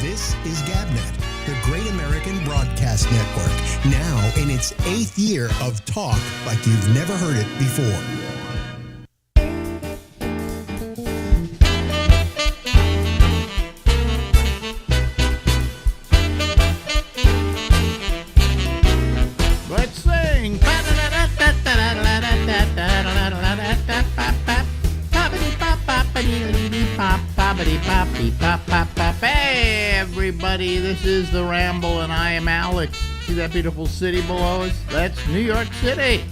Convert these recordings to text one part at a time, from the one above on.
This is GabNet, the Great American Broadcast Network, now in its 8th year of talk like you've never heard it before. Let's sing. Hey, everybody, this is the Ramble, and I am Alex. See that beautiful city below us? That's New York City.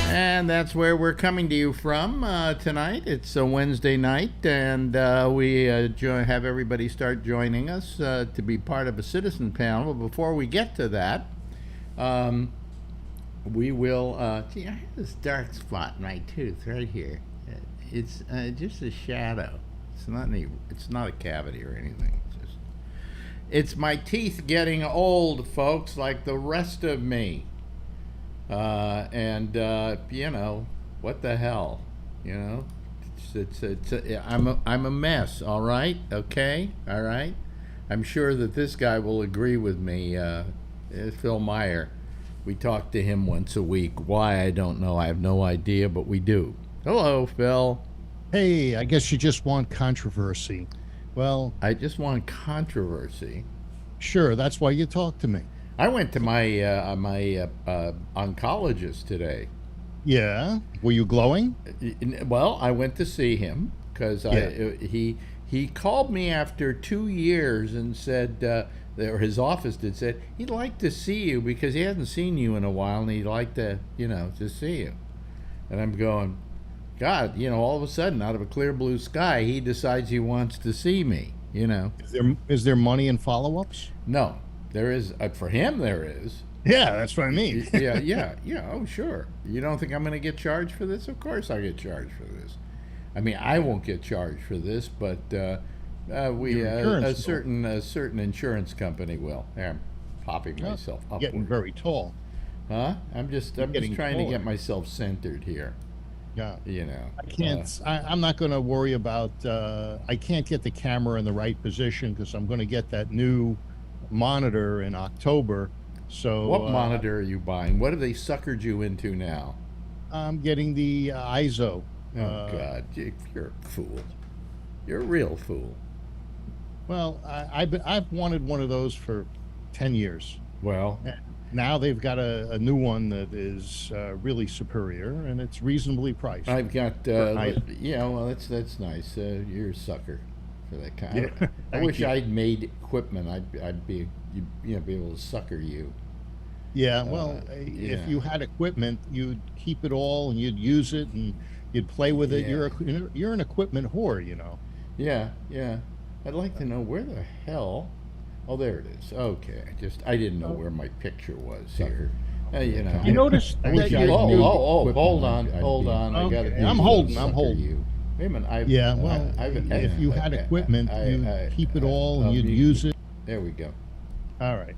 And that's where we're coming to you from tonight. It's a Wednesday night, and we have everybody start joining us to be part of a citizen panel. But before we get to that, we will, see, I have this dark spot in my tooth right here. It's just a shadow. It's not a cavity or anything. It's my teeth getting old, folks, like the rest of me. And you know, what the hell, you know? I'm a mess. All right, okay, all right. I'm sure that this guy will agree with me. Phil Meyer. We talk to him once a week. Why, I don't know. I have no idea, but we do. Hello, Phil. Hey, I guess you just want controversy. Well, I just want controversy. Sure, that's why you talk to me. I went to my oncologist today. Yeah, were you glowing? Well, I went to see him because he called me after 2 years and said, or his office did, said he'd like to see you because he hasn't seen you in a while and he'd like to, to see you. And I'm going, God, all of a sudden, out of a clear blue sky, he decides he wants to see me, Is there money in follow-ups? No, there is. For him, there is. Yeah, that's what I mean. Yeah. Oh, sure. You don't think I'm going to get charged for this? Of course I get charged for this. I mean, I won't get charged for this, but a certain insurance company will. There, I'm popping myself up. Getting very tall. Huh? I'm just trying to get myself centered here. Yeah. I can't. I'm not going to worry about. I can't get the camera in the right position because I'm going to get that new monitor in October. So what monitor are you buying? What have they suckered you into now? I'm getting the ISO. Oh God, you're a fool. You're a real fool. Well, I've wanted one of those for 10 years. Well, now they've got a new one that is really superior, and it's reasonably priced. I've got, well, that's nice. You're a sucker for that kind. Yeah, I wish I'd made equipment. I'd be, be able to sucker you. Yeah, well, if you had equipment, you'd keep it all and you'd use it and you'd play with it. Yeah. You're an equipment whore, Yeah. I'd like to know where the hell. Oh, there it is. Okay, I didn't know where my picture was here. You noticed that hold on. Okay. I got it. I'm holding. You. Wait a minute. If you had equipment, you'd keep it all and you'd use it. There we go. All right.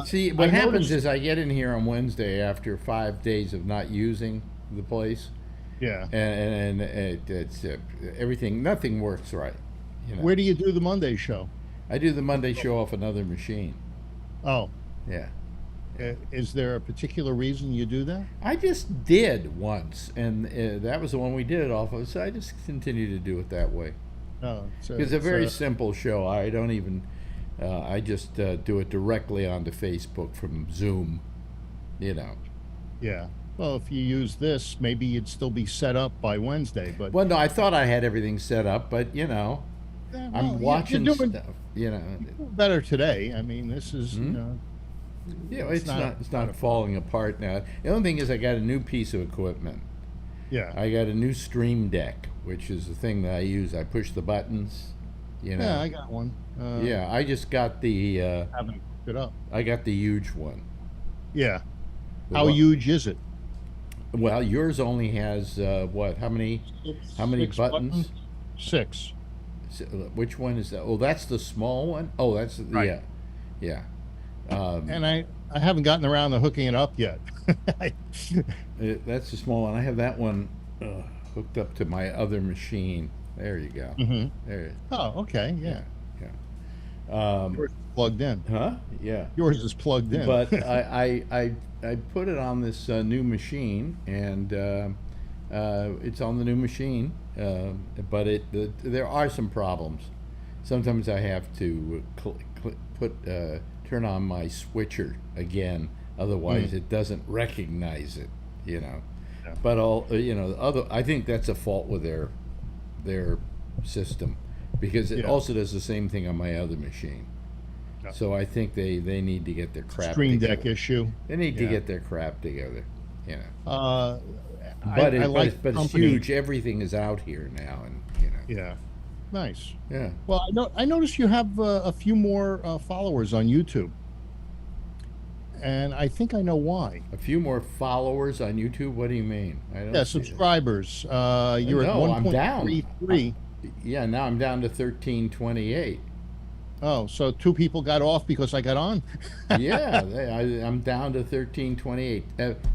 See, what happens is I get in here on Wednesday after 5 days of not using the place. Yeah. And it's everything. Nothing works right. Where do you do the Monday show? I do the Monday show off another machine. Oh. Yeah. Is there a particular reason you do that? I just did once, and that was the one we did it off of, so I just continue to do it that way. Oh. It's a very simple show. I don't even, I just do it directly onto Facebook from Zoom, Yeah. Well, if you use this, maybe you'd still be set up by Wednesday. But well, no, I thought I had everything set up, but I'm watching stuff. You're better today. I mean, this is. It's not falling apart now. The only thing is, I got a new piece of equipment. Yeah. I got a new Stream Deck, which is the thing that I use. I push the buttons. Yeah, I got one. I just got the. Haven't hooked it up. I got the huge one. Yeah. How huge is it? Well, yours only has what? How many? How many buttons? 6. Which one is that? Oh, that's the small one. Oh, that's right. Yeah. And I haven't gotten around to hooking it up yet. That's the small one. I have that one hooked up to my other machine. There you go. Mm-hmm. There. Oh, okay, yeah. Yeah. Yours is plugged in. Huh? Yeah. Yours is plugged in. But I put it on this new machine, and it's on the new machine. But there are some problems. Sometimes I have to turn on my switcher again, otherwise it doesn't recognize it. Yeah. But I think that's a fault with their system, because it also does the same thing on my other machine. Yeah. So I think they need to get their crap Stream together. Deck issue. They need to get their crap together. I like but it's company. huge. Everything is out here now, and Yeah. Nice. Yeah. Well, I noticed you have a few more followers on YouTube, and I think I know why. A few more followers on YouTube. What do you mean? I don't see that. Subscribers. You're at No, I'm down. 1.33. Yeah, now I'm down to 1328. Oh, so two people got off because I got on? Yeah, I'm down to 1328.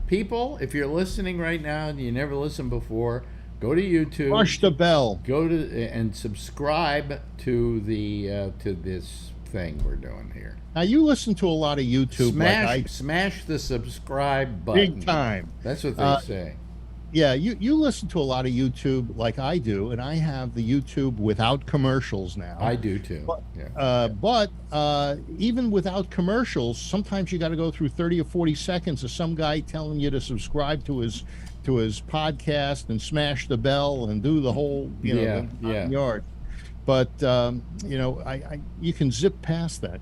People, if you're listening right now and you never listened before, go to YouTube. Push the bell. Go to and subscribe to to this thing we're doing here. Now, you listen to a lot of YouTube. Smash the subscribe button. Big time. That's what they say. Yeah, you listen to a lot of YouTube like I do, and I have the YouTube without commercials now. I do too. But even without commercials, sometimes you got to go through 30 or 40 seconds of some guy telling you to subscribe to his podcast and smash the bell and do the whole yard. But you can zip past that.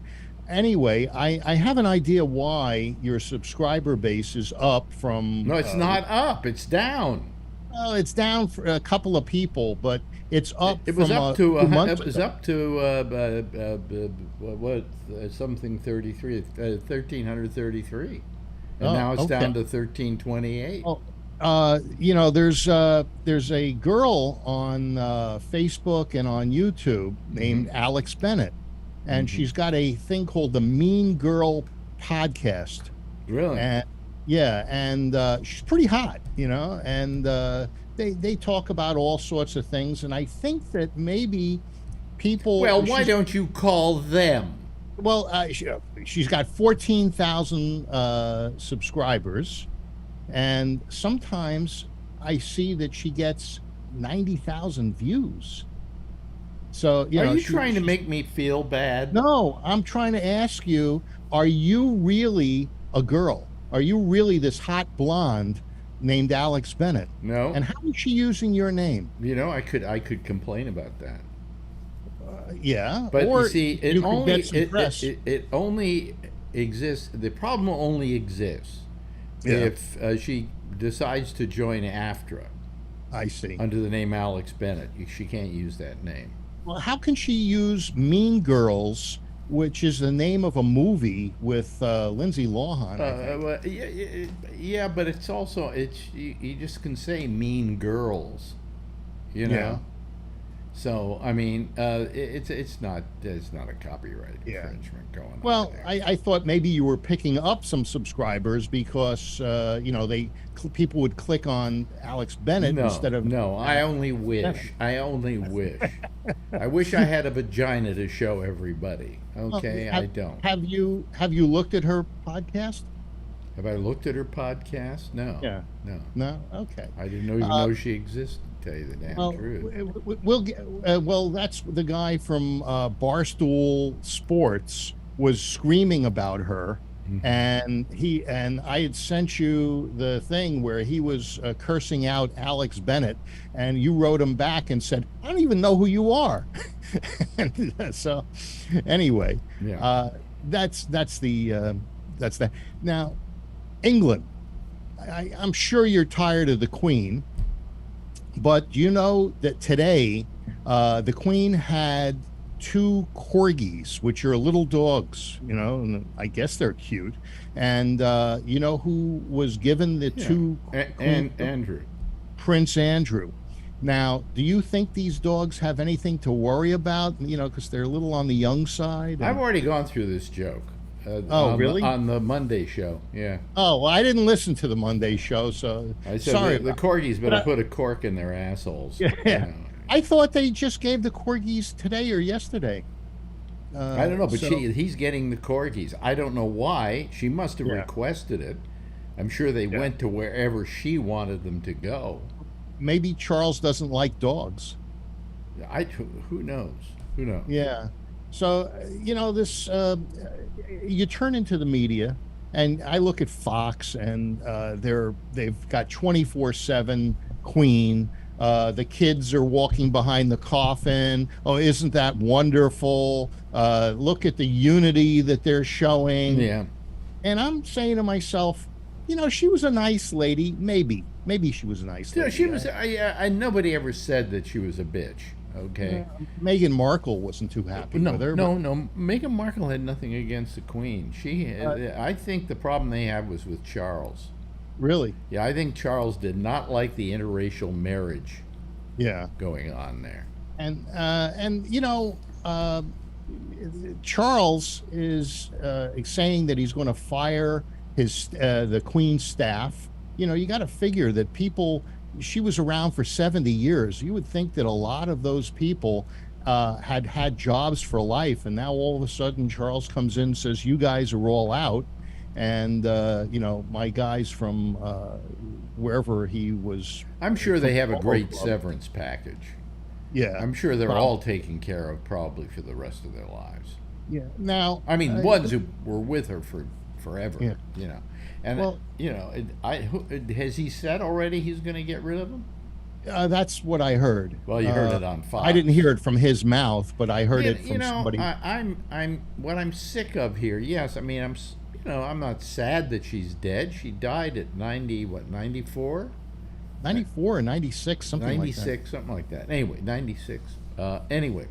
Anyway, I have an idea why your subscriber base is up from... No, it's not up. It's down. Well, it's down for a couple of people, but it's up. It was from up to 2 months it was ago. up to something 33, 1333, and now it's down to 1328. There's a girl on Facebook and on YouTube named Alex Bennett, and she's got a thing called the Mean Girl Podcast. Really? And she's pretty hot, and they talk about all sorts of things, and I think that maybe people... Well, why don't you call them? Well, she's got 14,000 subscribers, and sometimes I see that she gets 90,000 views. So, Are you trying to make me feel bad? No, I'm trying to ask you, are you really a girl? Are you really this hot blonde named Alex Bennett? No. And how is she using your name? I could complain about that. Yeah. But or you see, it only exists. The problem only exists if she decides to join AFTRA. I see. Under the name Alex Bennett. She can't use that name. Well, how can she use Mean Girls, which is the name of a movie with Lindsay Lohan? Yeah, but it's also you just can say Mean Girls, Yeah. So I mean, it's not a copyright infringement going on. Well, there. I thought maybe you were picking up some subscribers because people would click on Alex Bennett instead of... No, I only wish. I wish I had a vagina to show everybody. Okay, I don't. Have you looked at her podcast? Have I looked at her podcast? No. Yeah. No. Okay. I didn't even know she existed. To tell you the damn truth. Well, that's the guy from Barstool Sports was screaming about her, and I had sent you the thing where he was cursing out Alex Bennett, and you wrote him back and said, "I don't even know who you are." And so, anyway, that's that. Now, England. I'm sure you're tired of the Queen. But you know that today, the Queen had 2 corgis, which are little dogs, and I guess they're cute. And you know who was given the 2? Andrew. Prince Andrew. Now, do you think these dogs have anything to worry about? Because they're a little on the young side. I've already gone through this joke. Really? On the Monday show, yeah. Oh, well, I didn't listen to the Monday show, so I said sorry. The corgis better put a cork in their assholes. Yeah. I thought they just gave the corgis today or yesterday. I don't know, but So, he's getting the corgis. I don't know why. She must have yeah, requested it. I'm sure they yeah. went to wherever she wanted them to go. Maybe Charles doesn't like dogs. Who knows? Who knows? Yeah. So, this, you turn into the media, and I look at Fox, and they've got 24/7 Queen. The kids are walking behind the coffin. Oh, isn't that wonderful? Look at the unity that they're showing. Yeah. And I'm saying to myself, she was a nice lady. Maybe she was a nice Yeah, lady. she was. Nobody ever said that she was a bitch. Okay. Meghan Markle wasn't too happy No, with her. no. Meghan Markle had nothing against the Queen. I think the problem they had was with Charles. Really? Yeah, I think Charles did not like the interracial marriage Yeah. going on there. And Charles is saying that he's going to fire the Queen's staff. You got to figure that people. She was around for 70 years. You would think that a lot of those people had jobs for life, and now all of a sudden Charles comes in and says, "You guys are all out," and my guys from wherever he was. I'm sure they have a great Club. severance package. Yeah, I'm sure they're all taken care of probably for the rest of their lives. Yeah. Now, I mean, ones who were with her for forever. Yeah. And Well, has he said already he's going to get rid of them? That's what I heard. Well, you heard it on Fox. I didn't hear it from his mouth, but I heard it from somebody. I'm sick of here. Yes, I mean, I'm not sad that she's dead. She died at 94? 94 or 96, something 96, like that. something like that. Anyway, 96. Anyway,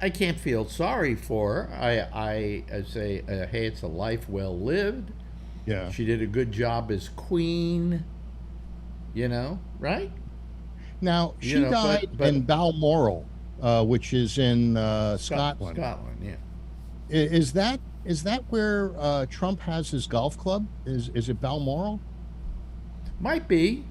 I can't feel sorry for her. I say, hey, it's a life well lived. Yeah. She did a good job as queen. Right? Now, she died in Balmoral, which is in Scotland. Scotland, yeah. Is that where Trump has his golf club? Is it Balmoral? Might be.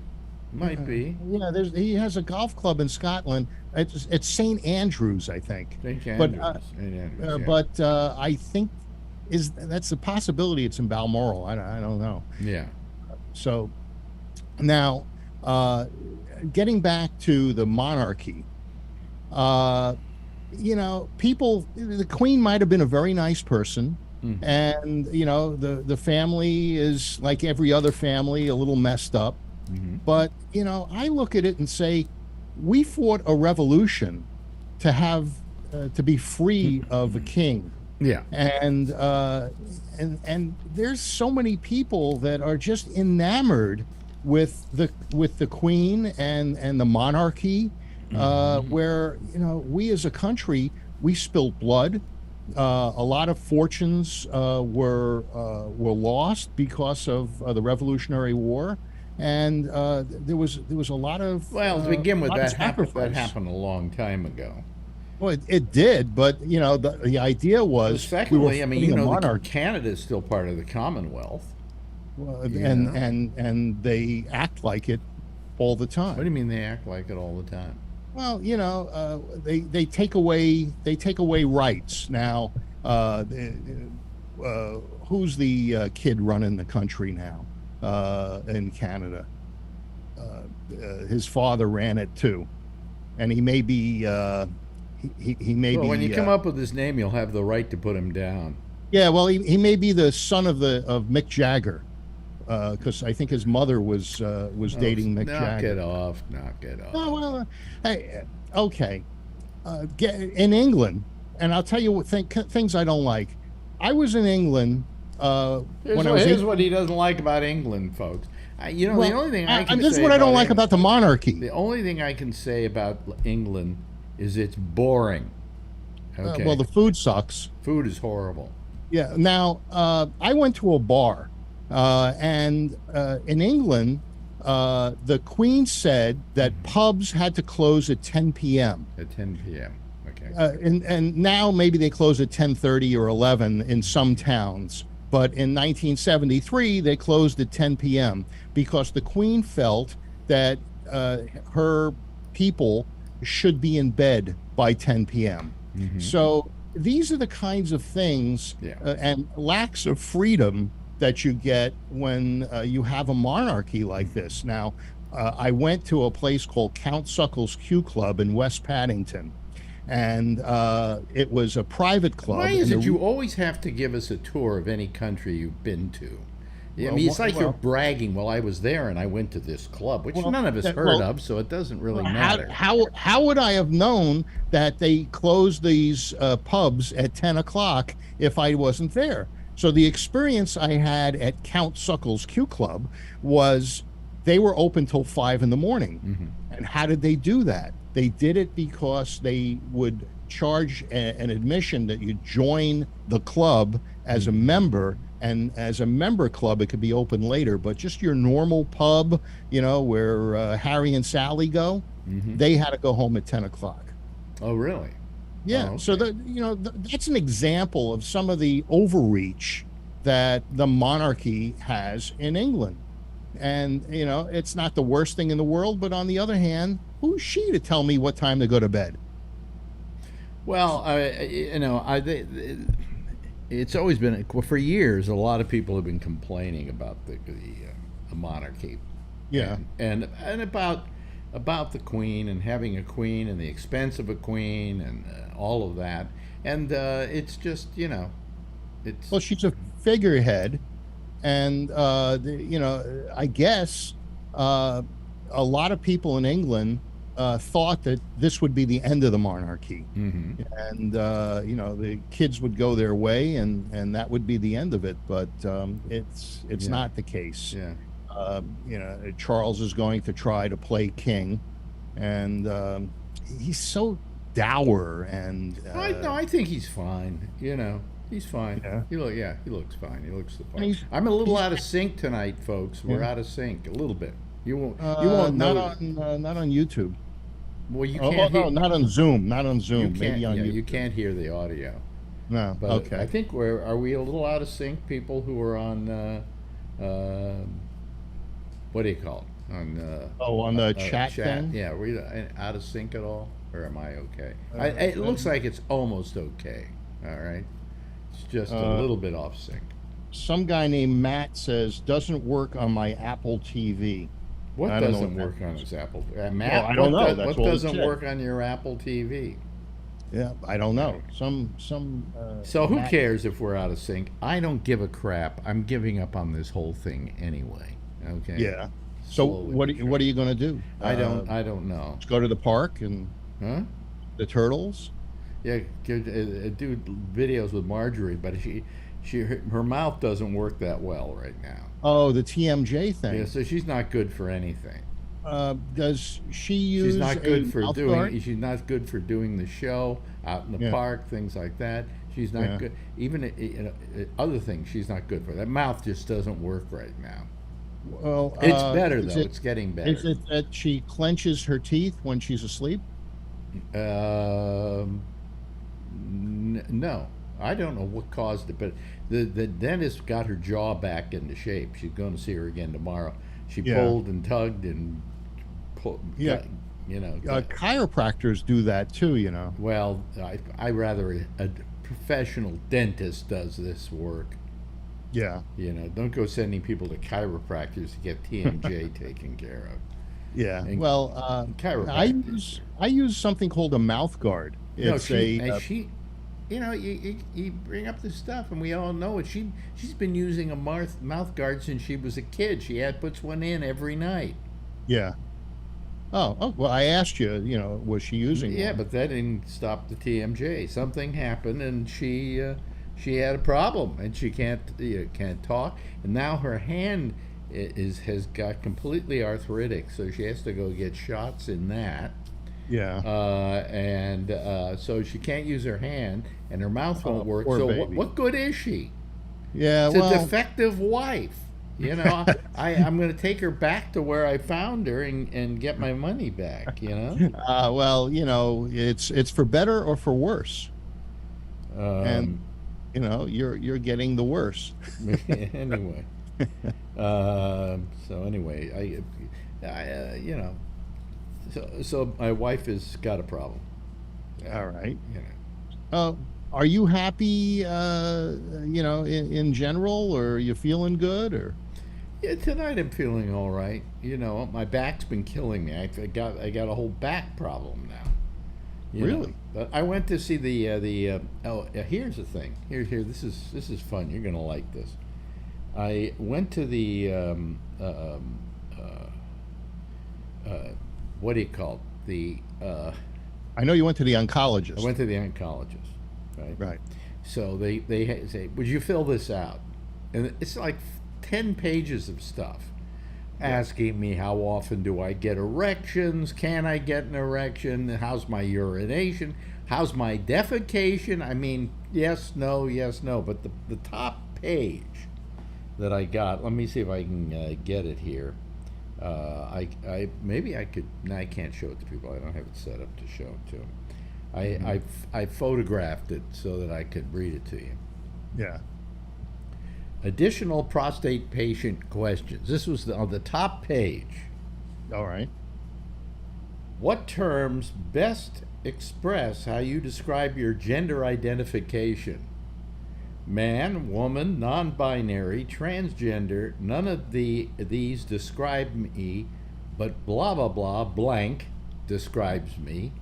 Yeah, he has a golf club in Scotland. It's St. Andrews, I think. St. Andrews. Yeah. But I think that's a possibility. It's in Balmoral. I don't know. Yeah. So now, getting back to the monarchy, people. The Queen might have been a very nice person. Mm-hmm. And the family is like every other family, a little messed up. Mm-hmm. But I look at it and say, we fought a revolution to have to be free of a king. Yeah. And there's so many people that are just enamored with the Queen and the monarchy, where we as a country, we spilled blood. A lot of fortunes were lost because of the Revolutionary War, and there was a lot of to begin with, that happened a long time ago. Well, it did, but the idea was. Secondly, Canada is still part of the Commonwealth, and they act like it all the time. What do you mean they act like it all the time? Well, they take away rights now. Who's the kid running the country now in Canada? His father ran it too, and he may be. He may be. When you come up with his name, you'll have the right to put him down. Yeah, well, he may be the son of Mick Jagger, because I think his mother was dating Mick Jagger. Knock it off. Oh, well, hey, okay. In England, and I'll tell you what things I don't like. I was in England Here's what he doesn't like about England, folks. The only thing I can say. This is what I don't like about the monarchy. The only thing I can say about England is it's boring. Okay. Well, the food sucks. Food is horrible. Yeah. Now, I went to a bar, and in England, the Queen said that pubs had to close at 10 p.m. At 10 p.m. Okay. And now maybe they close at 10:30 or 11 in some towns. But in 1973, they closed at 10 p.m. because the Queen felt that her people should be in bed by 10 p.m. So these are the kinds of things and lacks of freedom that you get when you have a monarchy like this. Now, I went to a place called Count Suckle's Q Club in West Paddington, and it was a private club. Why is it you always have to give us a tour of any country you've been to? I mean, it's like you're bragging. Well, I was there and I went to this club, which none of us heard of, so it doesn't really matter. How would I have known that they closed these pubs at 10 o'clock if I wasn't there? So the experience I had at Count Suckle's Q Club was they were open till 5 in the morning. And how did they do that? They did it because they would charge an admission that you join the club as a member. And as a member club, it could be open later, but just your normal pub, you know, where Harry and Sally go, they had to go home at 10 o'clock. Oh, really? Yeah. Oh, okay. So that's an example of some of the overreach that the monarchy has in England. And, you know, it's not the worst thing in the world, but on the other hand, who's she to tell me what time to go to bed? Well, it's always been, for years, a lot of people have been complaining about the monarchy. Yeah. And about the Queen and having a Queen and the expense of a Queen and all of that. And it's just, you know, it's... Well, she's a figurehead. And, you know, I guess a lot of people in England thought that this would be the end of the monarchy. And, you know, the kids would go their way and that would be the end of it. But it's not the case. Yeah. You know, Charles is going to try to play king. And he's so dour. And I think he's fine, you know. He's fine. Yeah. He looks fine. He looks fine. I'm a little out of sync tonight, folks. We're out of sync a little bit. You won't know. Not on YouTube. Well, you can't. No, not on Zoom. Not on Zoom. Maybe on YouTube. You can't hear the audio. No. But okay. I think are we a little out of sync? People who are on what do you call it? On the chat thing. Yeah, are we out of sync at all, or am I okay? It looks like it's almost okay. All right. It's just a little bit off sync. Some guy named Matt says doesn't work on my Apple TV. What doesn't work on his Apple? Matt, well, I don't know. What doesn't work on your Apple TV? Yeah, I don't know. Some. So who cares if we're out of sync? I don't give a crap. I'm giving up on this whole thing anyway. Okay. Yeah. So what are you going to do? I don't know. Let's go to the park and the turtles. Yeah, do videos with Marjorie, but her mouth doesn't work that well right now. Oh, the TMJ thing. Yeah, so she's not good for anything. Does she use? She's not good for doing. guard? She's not good for doing the show out in the park, things like that. She's not good. Even other things, she's not good for. That mouth just doesn't work right now. Well, it's better though. It's getting better. Is it that she clenches her teeth when she's asleep? No, I don't know what caused it, but the dentist got her jaw back into shape. She's going to see her again tomorrow. She pulled and tugged and pulled. Yeah, you know. Chiropractors do that too. You know. Well, I rather a professional dentist does this work. Yeah. You know, don't go sending people to chiropractors to get TMJ taken care of. Yeah. And well, I use something called a mouth guard. It's you know, you bring up this stuff, and we all know it. She's been using a mouth guard since she was a kid. She puts one in every night. Yeah. Oh, well, I asked you. You know, was she using one? Yeah, but that didn't stop the TMJ. Something happened, and she had a problem, and she can't talk. And now her hand has got completely arthritic, so she has to go get shots in that. Yeah. So she can't use her hand, and her mouth won't work. Poor So baby. what good is she? Yeah. It's a defective wife. You know, I'm going to take her back to where I found her and get my money back. You know. Well, you know, it's for better or for worse. And you know, you're getting the worse. Anyway. So anyway, I you know. So my wife has got a problem. All right. You know. Are you happy, in general, or are you feeling good, or? Yeah, tonight I'm feeling all right. My back's been killing me. I got a whole back problem now. Really? But I went to see here's the thing. Here. This is fun. You're gonna like this. I went to the what do you call it? I know you went to the oncologist. I went to the oncologist, right? Right. So they say, "Would you fill this out?" And it's like 10 pages of stuff asking me how often do I get erections, can I get an erection, how's my urination, how's my defecation. I mean, yes, no, but the top page that I got, let me see if I can get it here. Maybe I could. No, I can't show it to people. I don't have it set up to show it to them. I photographed it so that I could read it to you. Yeah. Additional prostate patient questions. This was on the top page. All right. What terms best express how you describe your gender identification? Man, woman, non-binary, transgender, none of these describe me, but blah, blah, blah, blank describes me.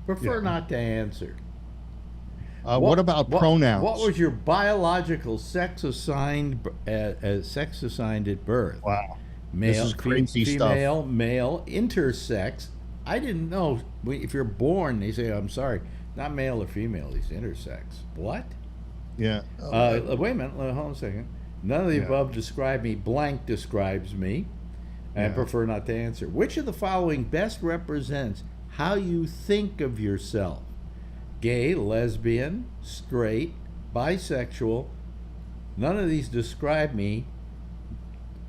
Prefer not to answer. What about pronouns? What was your biological sex assigned at birth? Wow. Male, this is crazy female, stuff. male, intersex. I didn't know. If you're born, they say, I'm sorry, not male or female, he's intersex. What? Yeah. Wait a minute. Hold on a second. None of the above describe me. Blank describes me. And prefer not to answer. Which of the following best represents how you think of yourself? Gay, lesbian, straight, bisexual. None of these describe me.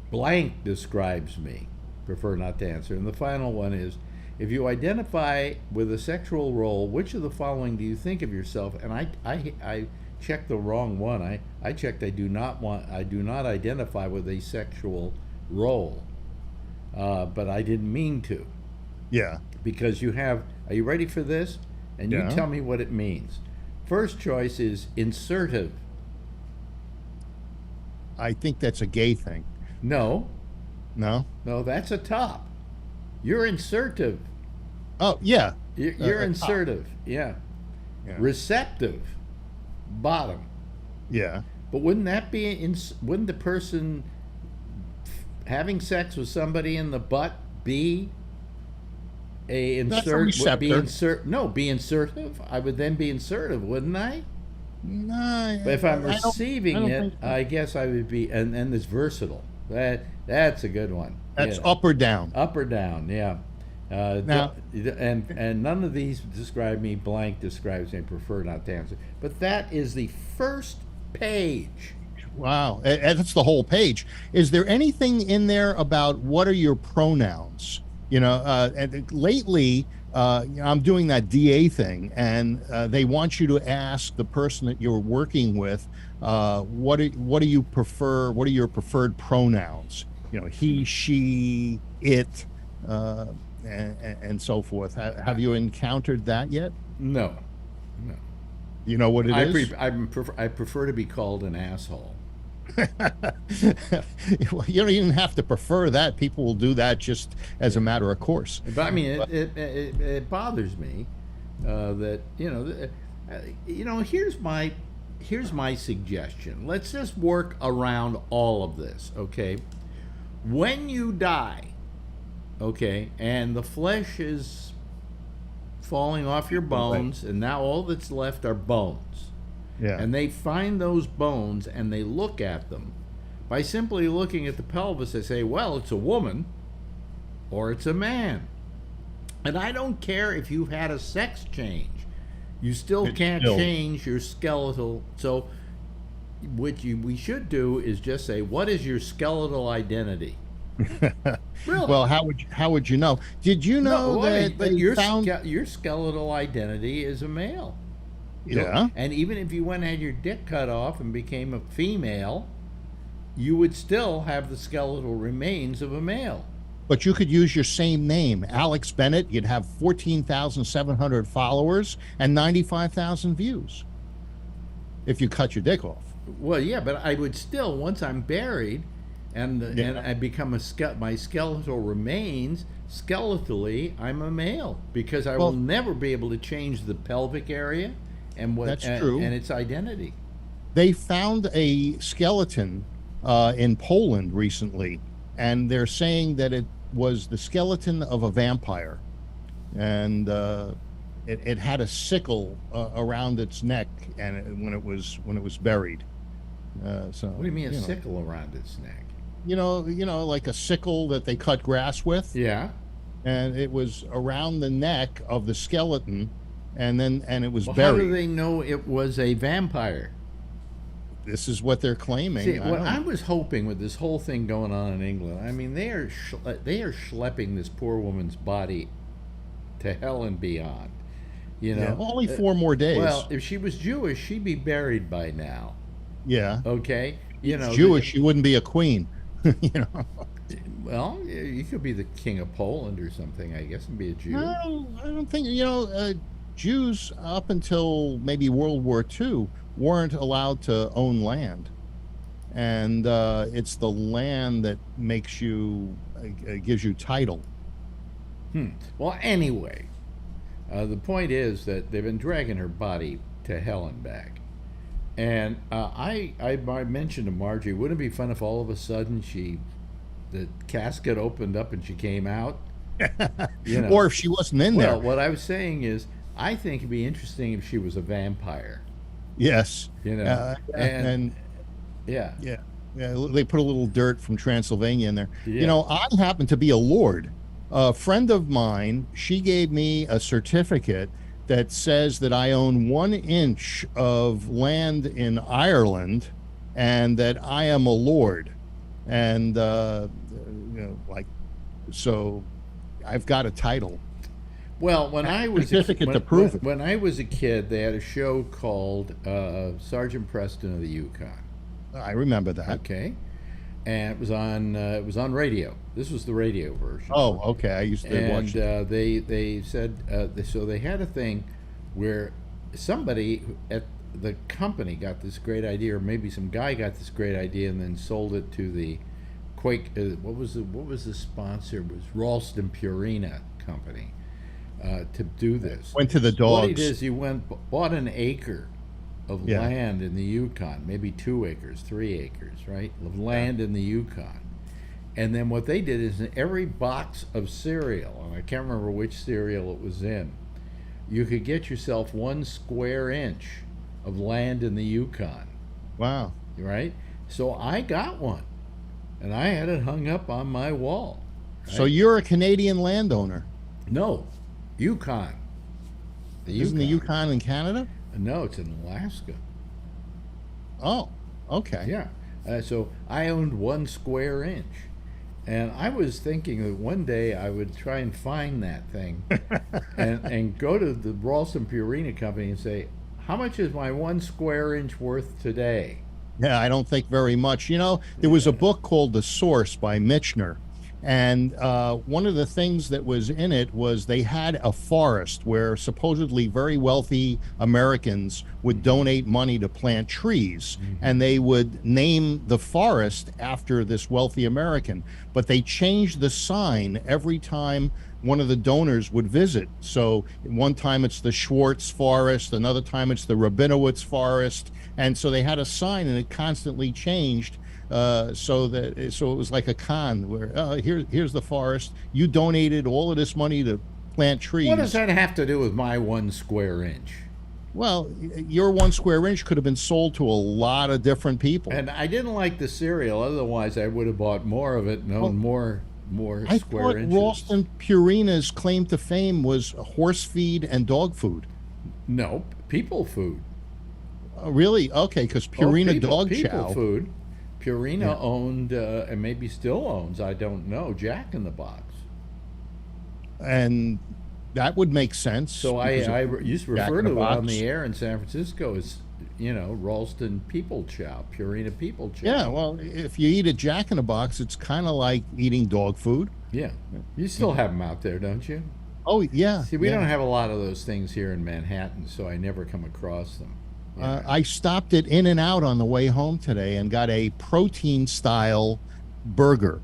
Blank describes me. Prefer not to answer. And the final one is, if you identify with a sexual role, which of the following do you think of yourself? And I checked the wrong one. I checked I do not identify with a sexual role. But I didn't mean to. Yeah. Because are you ready for this? And you tell me what it means. First choice is insertive. I think that's a gay thing. No, No? that's a top. You're insertive. Oh, yeah. You're insertive. Yeah. Receptive. Bottom. Yeah. But wouldn't the person having sex with somebody in the butt be be insertive? I would then be insertive, wouldn't I? No. But if I'm receiving it, I guess I would be, and it's versatile. That's a good one. That's up or down. Up or down, yeah. Now, and none of these describe me. Blank describes me. Prefer not to answer. But that is the first page. wow. That's the whole page. Is there anything in there about what are your pronouns? And lately, I'm doing that DA thing, and they want you to ask the person that you're working with, what do you prefer? What are your preferred pronouns? He, she, it, and so forth. Have you encountered that yet? No. You know what it is? I prefer to be called an asshole. Well, you don't even have to prefer that. People will do that just as a matter of course. But I mean, it bothers me that here's my suggestion. Let's just work around all of this, okay? When you die, okay, and the flesh is falling off your bones, and now all that's left are bones. Yeah. And they find those bones and they look at them. By simply looking at the pelvis, they say, well, it's a woman or it's a man. And I don't care if you've had a sex change. You still can't change your skeletal. So what we should do is just say, what is your skeletal identity? Really? Well, how would you know? Did you know but your skeletal identity is a male. Yeah. And even if you went and had your dick cut off and became a female, you would still have the skeletal remains of a male. but you could use your same name, Alex Bennett. You'd have 14,700 followers and 95,000 views if you cut your dick off. Well, yeah, but I would still, once I'm buried, and I become my skeletal remains, skeletally, I'm a male, because I will never be able to change the pelvic area and That's true. and its identity. They found a skeleton in Poland recently, and they're saying that it was the skeleton of a vampire, and it had a sickle around its neck, and when it was buried. So What do you mean a sickle around its neck? You know, like a sickle that they cut grass with. Yeah. And it was around the neck of the skeleton, and it was Well, buried. how do they know it was a vampire? This is what they're claiming. See, what I was hoping with this whole thing going on in England, I mean, they are schlepping this poor woman's body to hell and beyond. You know, only 4 more days. Well, if she was Jewish, she'd be buried by now. Yeah. Okay. You know, Jewish, she wouldn't be a queen. You know. Well, you could be the king of Poland or something, I guess, and be a Jew. No, I don't think, Jews up until maybe World War II weren't allowed to own land. And it's the land that makes you, gives you title. Well, anyway, the point is that they've been dragging her body to hell and back. And I mentioned to Margie, wouldn't it be fun if all of a sudden the casket opened up and she came out? You know. Or if she wasn't in there. Well, what I was saying is, I think it'd be interesting if she was a vampire. Yes. You know, and yeah, they put a little dirt from Transylvania in there. Yeah. You know, I happen to be a lord. A friend of mine, she gave me a certificate that says that I own 1 inch of land in Ireland, and that I am a lord. And so I've got a title. Well, when I was certificate to prove it. When I was a kid, they had a show called Sergeant Preston of the Yukon. I remember that. Okay, and it was on radio. This was the radio version. Oh, okay. I used to watch it. And they said so they had a thing where somebody at the company got this great idea, or maybe some guy got this great idea and then sold it to the Quake. What was the sponsor? It was Ralston Purina Company. To do this. Went to the dogs. What he did is he bought an acre of land in the Yukon, maybe 2 acres, 3 acres, right, of land in the Yukon. And then what they did is in every box of cereal, and I can't remember which cereal it was in, you could get yourself 1 square inch of land in the Yukon. Wow. Right? So I got one, and I had it hung up on my wall. Right? So you're a Canadian landowner? No. Yukon. Isn't the Yukon in Canada? No, it's in Alaska. Oh, okay. Yeah. So I owned 1 square inch. And I was thinking that one day I would try and find that thing and go to the Ralston Purina Company and say, how much is my 1 square inch worth today? Yeah, I don't think very much. You know, there was a book called The Source by Michener. And one of the things that was in it was they had a forest where supposedly very wealthy Americans would donate money to plant trees, and they would name the forest after this wealthy American. But they changed the sign every time one of the donors would visit. So one time it's the Schwartz Forest, another time it's the Rabinowitz Forest. And so they had a sign, and it constantly changed. So it was like a con where here's the forest. You donated all of this money to plant trees. What does that have to do with my 1 square inch? Well, your 1 square inch could have been sold to a lot of different people. And I didn't like the cereal. Otherwise, I would have bought more of it and owned more I square thought inches. Ralston Purina's claim to fame was horse feed and dog food. No, people food. Really? Okay, because Purina dog people chow. food. Purina owned, and maybe still owns, I don't know, Jack in the Box. And that would make sense. So I used to refer to it on the air in San Francisco as, Ralston People Chow, Purina People Chow. Yeah, well, if you eat a Jack in the Box, it's kind of like eating dog food. Yeah. You still have them out there, don't you? Oh yeah. See, we yeah. don't have a lot of those things here in Manhattan, so I never come across them. Yeah. I stopped at In and Out on the way home today and got a protein style burger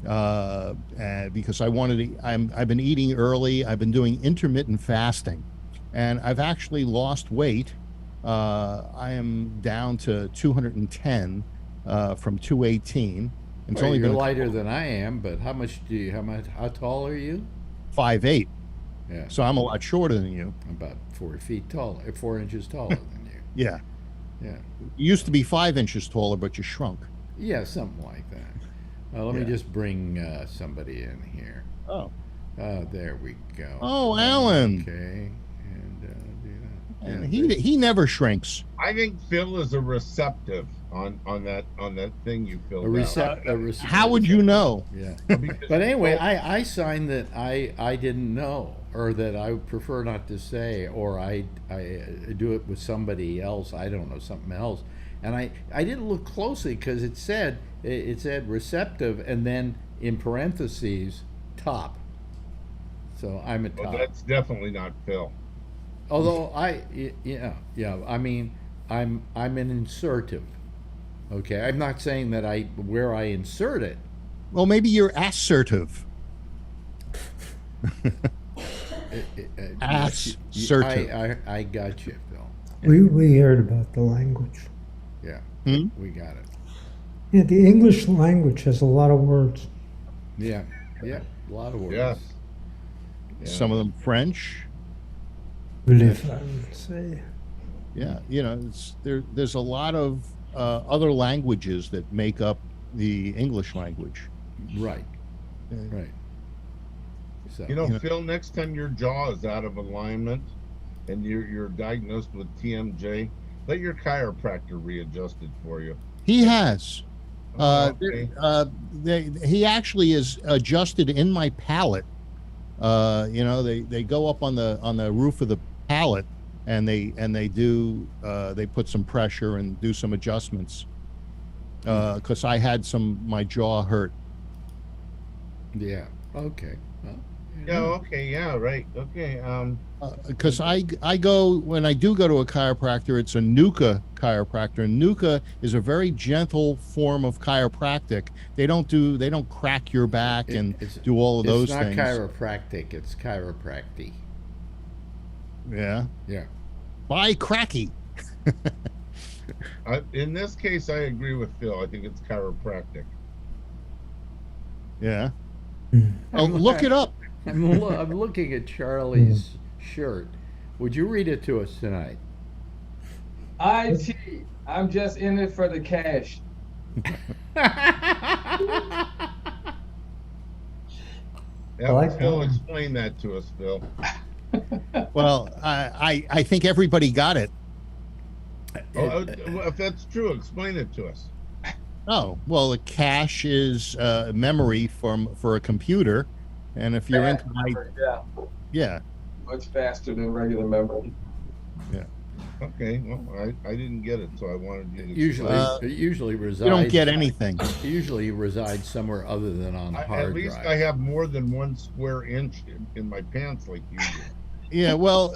because I wanted to. I've been eating early. I've been doing intermittent fasting, and I've actually lost weight. I am down to 210 from 218. It's Well, only you're been lighter than I am, but how tall are you? 5'8", Yeah, so I'm a lot shorter than you. about 4 feet taller, 4 inches taller than you. Yeah, Yeah, you used to be 5 inches taller, but you shrunk. yeah, something like that. Let me just bring somebody in here. Oh, There we go. oh, Alan. Okay, and do that. And Yeah, he never shrinks. I think Phil is a receptive on that thing you filled How would you know? Yeah. out. Because- But anyway, I signed that I didn't know, or that I prefer not to say, or I do it with somebody else. I don't know, something else. And I didn't look closely because it said receptive, and then in parentheses top. So I'm a well, top. that's definitely not Phil. Although yeah. I mean, I'm an insertive. Okay, I'm not saying that where I insert it. Well, maybe you're assertive. Assertive. I got you, Phil. We heard about the language. Yeah, Hmm? we got it. Yeah, the English language has a lot of words. Yeah, a lot of words. Yes. Yeah. Some of them French. Live, I would say. Yeah, there's a lot of other languages that make up the English language. Right. Right. So Phil, next time your jaw is out of alignment and you're diagnosed with TMJ, let your chiropractor readjust it for you. He has. Okay. He actually is adjusted in my palate. They go up on the roof of the palate and they put some pressure and do some adjustments because I had my jaw hurt. Yeah. Okay. Well, Yeah. Okay. Yeah. Right. Okay. Because when I do go to a chiropractor, it's a NUCA chiropractor. And NUCA is a very gentle form of chiropractic. They don't crack your back and do all of those things. It's not chiropractic. It's chiropractic. Yeah. Yeah. By cracky. In this case, I agree with Phil. I think it's chiropractic. Yeah. Oh, look it up. I'm looking at Charlie's shirt. Would you read it to us tonight? I'm just in it for the cash. Yeah, like Phil, that. explain that to us, Phil. Well, I think everybody got it. Well, if that's true, explain it to us. Oh, well, a cache is memory for a computer, and if you're into yeah, Much faster than regular memory. Okay, well, I didn't get it, so I wanted you to. It usually resides. you don't get anything. It usually resides somewhere other than on the hard At least drive. I have more than 1 square inch in my pants like you do. Yeah, well,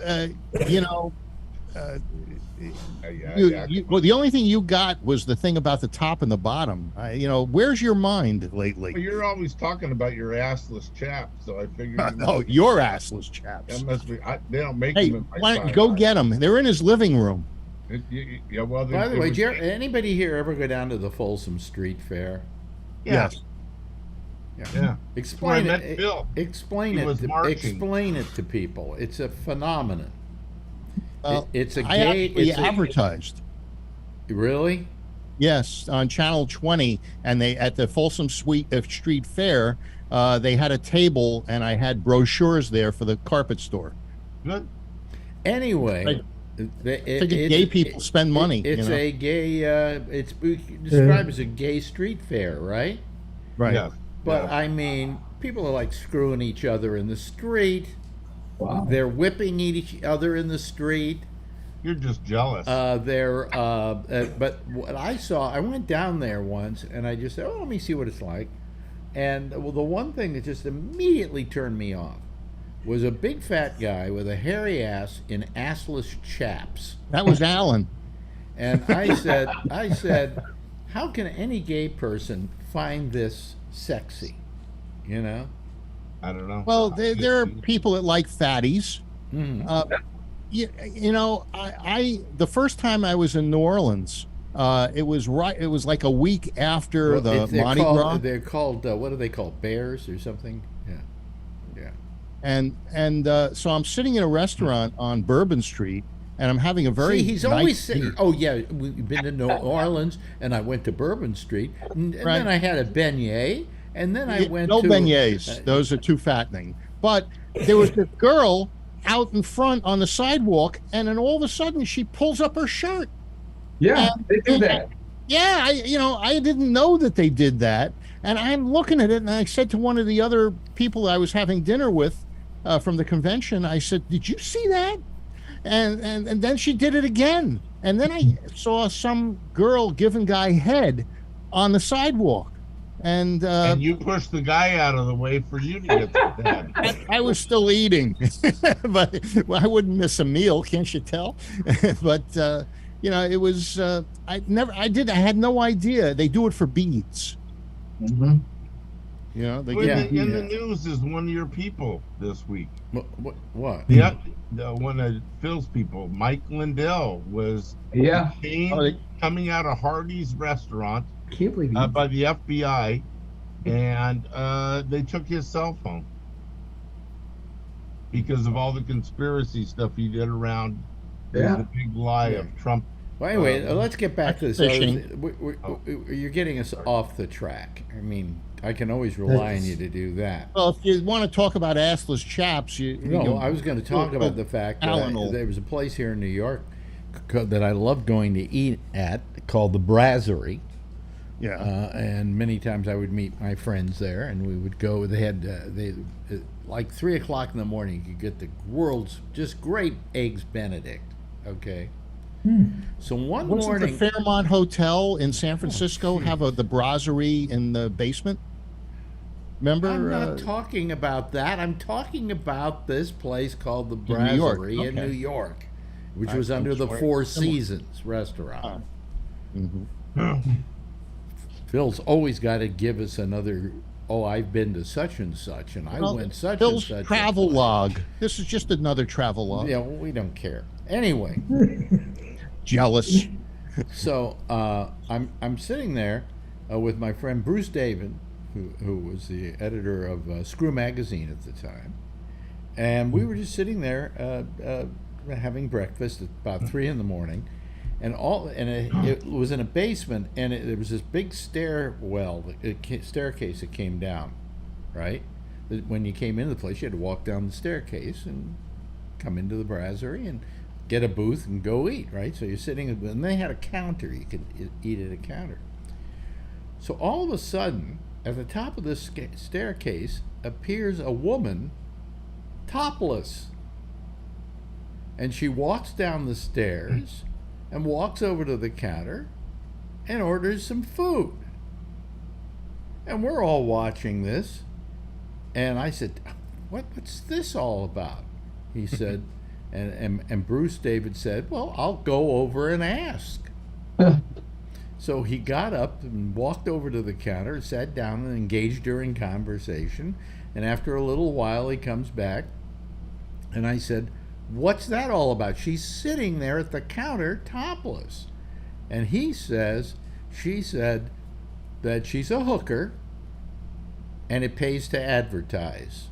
well, the only thing you got was the thing about the top and the bottom. Where's your mind lately? Well, you're always talking about your assless chaps, so I figured. Oh, your assless chaps. That must be. They don't make Hey, them in my why don't you size. go get them? They're in his living room. Yeah, well. By the way, anybody here ever go down to the Folsom Street Fair? Yes. Yeah. Explain Where I it. met Phil. Explain He it. was marching. Explain it to people. It's a phenomenon. It's a I gay. actually advertised. Really? Yes, on Channel 20, and they at the Folsom Street Fair, they had a table, and I had brochures there for the carpet store. Good. Anyway, Gay people spend money. It's a gay. It's described as a gay street fair, right? Right. Yeah. But yeah. I mean, people are like screwing each other in the street. Wow. They're whipping each other in the street. You're just jealous. But what I saw, I went down there once, and I just said, "Oh, let me see what it's like." And well, the one thing that just immediately turned me off was a big fat guy with a hairy ass in assless chaps. That was Alan. And I said, how can any gay person find this sexy? You know? I don't know. Well, there are people that like fatties. Mhm. You know, I the first time I was in New Orleans, it was like a week after the Mardi Gras. They're called what are they called? Bears or something? Yeah, yeah. And so I'm sitting in a restaurant on Bourbon Street, and I'm having a very See, he's nice always saying, dinner. "Oh yeah, we've been to New Orleans, and I went to Bourbon Street, and Right. then I had a beignet, and then I went no to beignets; those are too fattening. But there was this girl out in front on the sidewalk, and then all of a sudden she pulls up her shirt. Yeah, they do that. Yeah, I didn't know that they did that, and I'm looking at it, and I said to one of the other people I was having dinner with from the convention, I said, "Did you see that?" And then she did it again, and then I saw some girl giving guy head on the sidewalk, and you pushed the guy out of the way for you to get to that. I was still eating, but I wouldn't miss a meal, can't you tell? But it was I had no idea they do it for beads. Mm-hmm. You know, they Well, give in the news is one of your people this week. what? Yeah, one of Phil's people, Mike Lindell, was Yeah. coming out of Hardee's restaurant Can't believe you. by the FBI, and they took his cell phone because of all the conspiracy stuff he did around the big lie of Trump. Well, anyway, let's get back to this. fishing. You're getting us off the track. I mean, I can always rely on you to do that. Well, if you want to talk about assless chaps, No, I was going to talk about the fact that Alan there was a place here in New York that I loved going to eat at called the Brasserie. Yeah. And many times I would meet my friends there, and we would go. They had like 3:00 in the morning. You could get the world's just great eggs Benedict. Okay. So one Wasn't morning, the Fairmont Hotel in San Francisco have the brasserie in the basement? Remember? I'm not talking about that. I'm talking about this place called the In New York, Brasserie in okay. New York, which was under the Four Seasons restaurant. Phil's always got to give us another. Oh, I've been to such and such, and I went such Phil's and such. travel log. This is just another travel log. Yeah, well, we don't care. Anyway, Jealous. so I'm sitting there with my friend Bruce David, who was the editor of Screw Magazine at the time, and we were just sitting there having breakfast at about 3 in the morning, and it was in a basement, and there was this big staircase that came down, right? When you came into the place, you had to walk down the staircase and come into the brasserie and get a booth and go eat, right? So you're sitting, and they had a counter. You could eat at a counter. So all of a sudden, at the top of this staircase appears a woman, topless. And she walks down the stairs and walks over to the counter and orders some food. And we're all watching this. And I said, what's this all about? He said, and Bruce David said, well, I'll go over and ask. So he got up and walked over to the counter, sat down and engaged her in conversation. And after a little while, he comes back. And I said, what's that all about? She's sitting there at the counter topless. And she said that she's a hooker and it pays to advertise.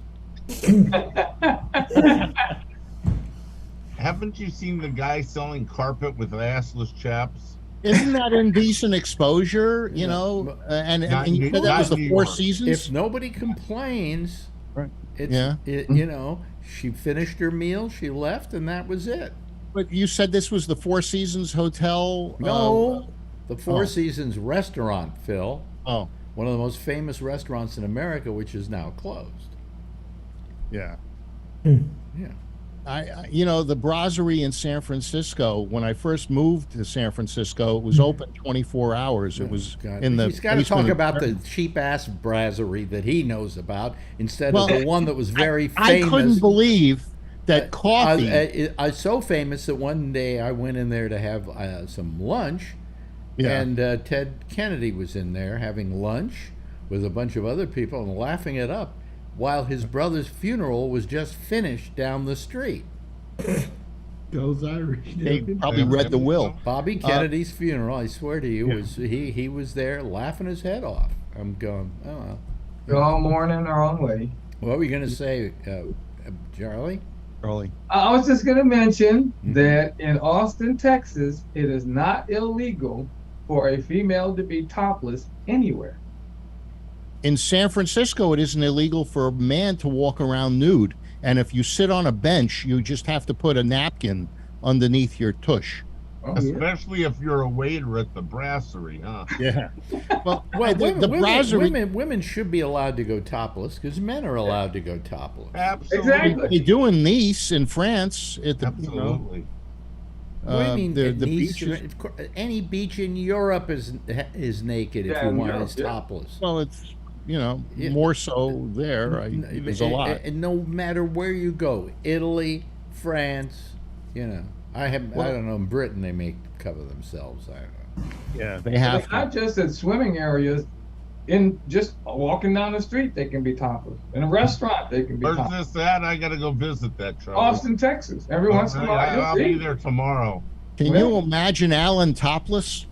Haven't you seen the guy selling carpet with assless chaps? Isn't that indecent exposure? You know, and you said that was the Four Seasons. If nobody complains, Right. you know, she finished her meal, she left, and that was it. But you said this was the Four Seasons Hotel. No, the Four Seasons restaurant, Phil. Oh, One of the most famous restaurants in America, which is now closed. yeah. Yeah. the brasserie in San Francisco, when I first moved to San Francisco, it was open 24 hours. It was in the He's got to talk about the cheap-ass brasserie that he knows about instead of the one that was very famous. I couldn't believe that coffee. It's so famous that one day I went in there to have some lunch, and Ted Kennedy was in there having lunch with a bunch of other people and laughing it up, while his brother's funeral was just finished down the street. Goes Irish. They probably read the will. Bobby Kennedy's funeral, I swear to you, was he was there laughing his head off. I'm going, oh. We're all mourning our own way. What were you going to say, Charlie? Charlie. I was just going to mention that in Austin, Texas, it is not illegal for a female to be topless anywhere. In San Francisco, it isn't illegal for a man to walk around nude. And if you sit on a bench, you just have to put a napkin underneath your tush. Especially if you're a waiter at the brasserie, huh? Yeah. Well, women should be allowed to go topless because men are allowed to go topless. Absolutely. Exactly. They do in Nice, in France. At the, Absolutely. What do you mean? the Nice, beaches. any beach in Europe is naked if you want. It's topless. Well, it's more so there. There's a lot. And no matter where you go, Italy, France, I don't know. In Britain, they may cover themselves. I don't know. Yeah, they have to. Not just at swimming areas. In just walking down the street, they can be topless. In a restaurant, they can be topless. Where's this at? I got to go visit that, Charlie. Austin, Texas. Every once in a while, I'll be there tomorrow. Can you imagine Alan topless?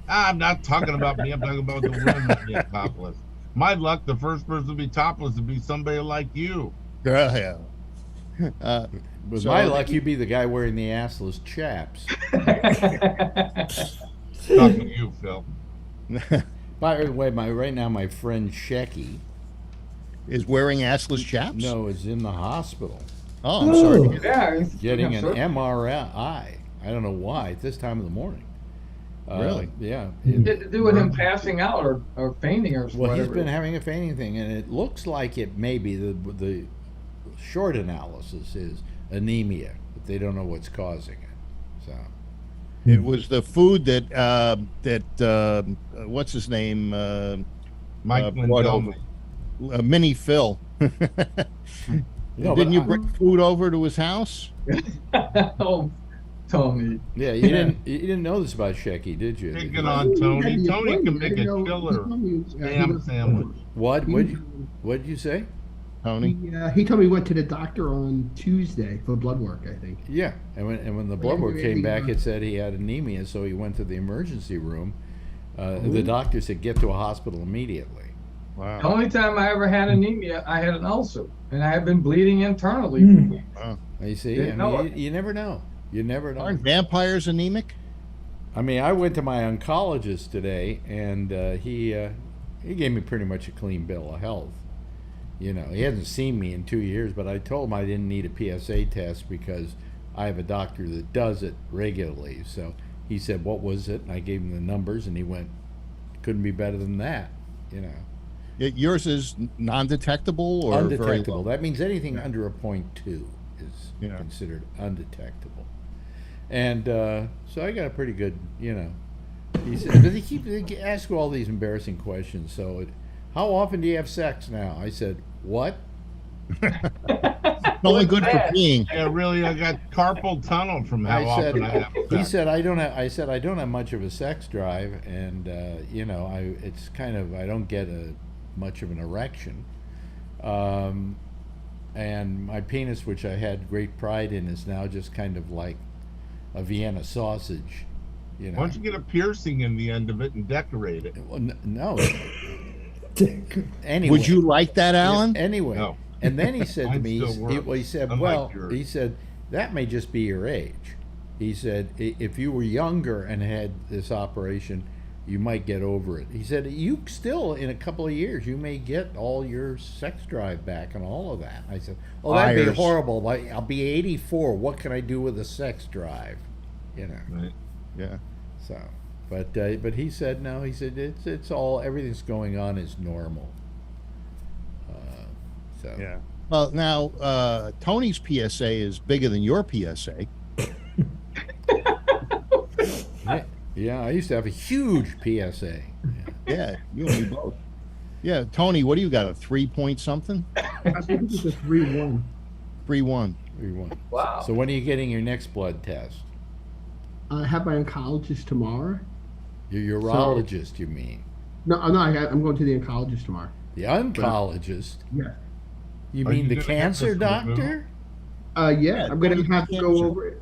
I'm not talking about me. I'm talking about the women being topless. My luck, the first person to be topless would be somebody like you. Yeah. With my luck, you'd be the guy wearing the assless chaps. Talking to you, Phil. By the way, right now my friend Shecky is wearing assless chaps. No, is in the hospital. Oh, I'm sorry. Yeah, Getting an MRI. I don't know why at this time of the morning. Really? Yeah. It had to do with him passing out or fainting or Well, whatever. he's been having a fainting thing, and it looks like it may be the short analysis is anemia, but they don't know what's causing it. So it was the food that what's his name? Mike Lindell. Mini Phil. No, Didn't you bring food over to his house? Oh, Tony. Yeah, you didn't know this about Shecky, did you? Picking on Tony. Tony can make a killer ham sandwich. What did you say? Tony? He told me he went to the doctor on Tuesday for blood work, I think. Yeah, and when the blood work came back, it said he had anemia, so he went to the emergency room. The doctor said, get to a hospital immediately. Wow. The only time I ever had anemia, I had an ulcer, and I had been bleeding internally. Wow. You see, you never know. You never know. Aren't vampires anemic? I mean, I went to my oncologist today, and he gave me pretty much a clean bill of health. He hasn't seen me in 2 years, but I told him I didn't need a PSA test because I have a doctor that does it regularly. So he said, what was it? And I gave him the numbers, and he went, couldn't be better than that, Yours is non-detectable or undetectable. very low? That means anything under a 0.2 is considered undetectable. And so I got a pretty good, He said, but they ask you all these embarrassing questions. So, how often do you have sex now? I said, what? Only good for peeing. Yeah, really, I got carpal tunnel from how often I have sex. He said, I don't have much of a sex drive, and it's kind of I don't get much of an erection. And my penis, which I had great pride in, is now just kind of like a Vienna sausage. Why don't you get a piercing in the end of it and decorate it? Well, no. Anyway, would you like that, Alan? Anyway, no. And then he said to me, he said, that may just be your age. He said, if you were younger and had this operation, you might get over it. He said, you still, in a couple of years, you may get all your sex drive back and all of that. I said, oh, that'd be horrible. I'll be 84. What can I do with a sex drive? Right. Yeah. So, but he said, no, he said, everything's going on is normal. Yeah. Well, now Tony's PSA is bigger than your PSA. Yeah, I used to have a huge PSA. Yeah, you and me both. Yeah, Tony, what do you got? A 3 point something? I think it's a 3-1. 3-1. 3-1. Wow. So when are you getting your next blood test? I have my oncologist tomorrow. Your urologist, you mean? No, I'm going to the oncologist tomorrow. The oncologist? Yeah. You Are mean you the gonna cancer get this doctor? Yeah, I'm going to have to cancer. go over it.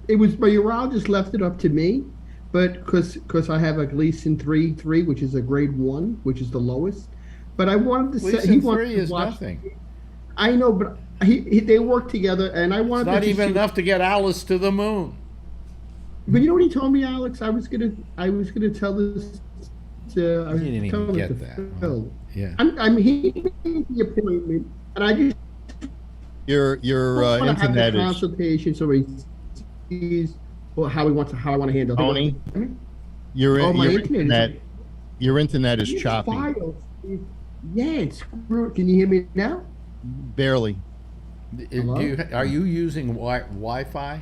It was my urologist left it up to me, but because I have a Gleason 3, which is a grade 1, which is the lowest. But I wanted to say Gleason 3 is watch. nothing. I know, but they work together, and I wanted It's not to even see, enough to get Alice to the moon. But you know what he told me, Alex? I was gonna tell this to. I was You didn't even telling it get to that. Phil. Yeah. He made the appointment, and I just Your want to have internet the is consultation so he sees how I want to handle. Tony? your Oh, my your internet is- your internet is These choppy. files yeah, it's screwed. Can you hear me now? Barely. Are you using Wi-Fi?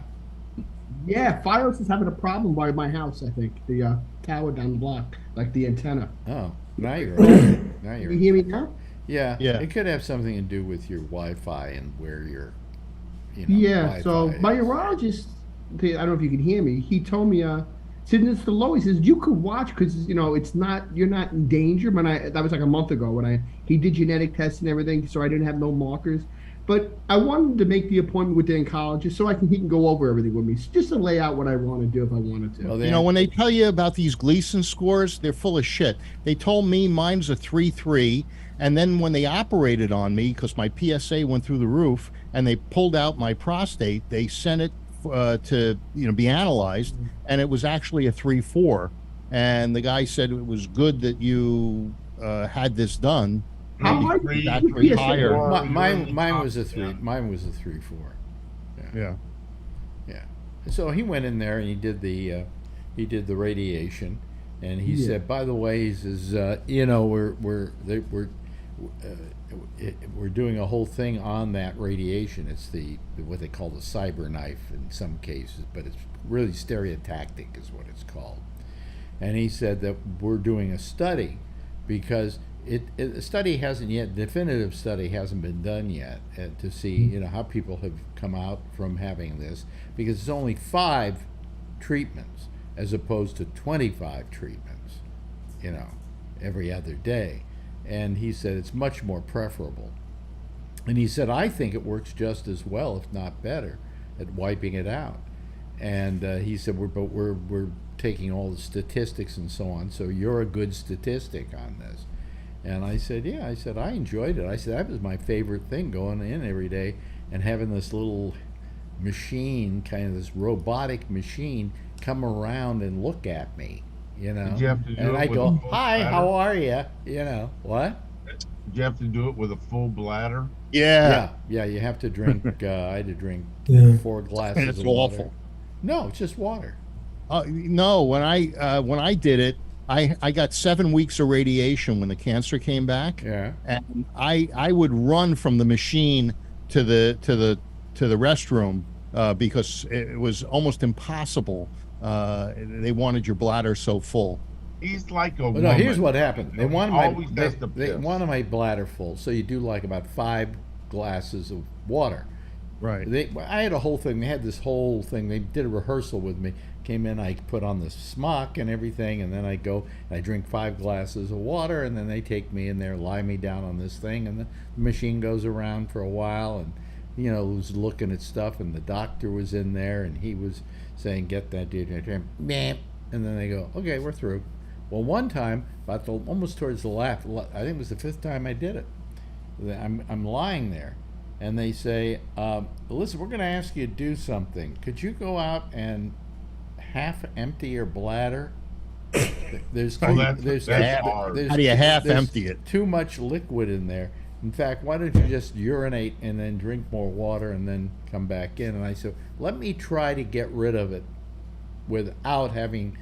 Yeah, Fios is having a problem by my house. I think the tower down the block, like the antenna. Oh, now you're right. Now Can you're you hear me now? Yeah, Yeah. It could have something to do with your Wi-Fi and where your, Yeah, Wi-Fi so my is. urologist, I don't know if you can hear me. He told me, since it's the low, he says you could watch because it's not you're not in danger. That was like a month ago when he did genetic tests and everything, so I didn't have no markers. But I wanted to make the appointment with the oncologist so he can go over everything with me, just to lay out what I want to do if I wanted to. Well, When they tell you about these Gleason scores, they're full of shit. They told me mine's a 3-3, and then when they operated on me, because my PSA went through the roof, and they pulled out my prostate, they sent it to be analyzed, and it was actually a 3-4. And the guy said it was good that you had this done. How Maybe high it's is actually your PSA? higher. mine was a 3. Mine was a 3-4. Yeah. Yeah. So he went in there and he did the radiation, and he Yeah. said, by the way, he says, we're doing a whole thing on that radiation. It's what they call the cyber knife in some cases, but it's really stereotactic is what it's called. And he said that we're doing a study because a study hasn't yet, definitive study hasn't been done yet to see how people have come out from having this, because it's only 5 treatments as opposed to 25 treatments, every other day. And he said it's much more preferable. And he said, I think it works just as well, if not better, at wiping it out. And he said, we're taking all the statistics and so on, so you're a good statistic on this. And I said, yeah. I said, I enjoyed it. I said, that was my favorite thing, going in every day and having this little machine, kind of this robotic machine, come around and look at me, Did you have to do and it I with go, a full hi, bladder? how are you? What? Did you have to do it with a full bladder? Yeah. Yeah, you have to drink, I had to drink Yeah. 4 glasses And it's of water. awful. No, it's just water. No, when I did it, I got 7 weeks of radiation when the cancer came back. Yeah. And I would run from the machine to the restroom because it was almost impossible. They wanted your bladder so full. He's like a Well, woman. no, here's what happened. They He wanted always my has to they piss. wanted my bladder full, so you do like about 5 glasses of water. Right. I had a whole thing. They had this whole thing. They did a rehearsal with me. Came in, I put on the smock and everything, and then I go and I drink 5 glasses of water, and then they take me in there, lie me down on this thing, and the machine goes around for a while, and was looking at stuff, and the doctor was in there, and he was saying, get that dude, and then they go, okay, we're through. Well, one time, almost towards the last, I think it was the 5th time I did it. I'm lying there, and they say, listen, we're going to ask you to do something. Could you go out and half empty your bladder? There's Oh, that's How hard. do you half empty it? Too much liquid in there. In fact, why don't you just urinate and then drink more water and then come back in? And I said, let me try to get rid of it without having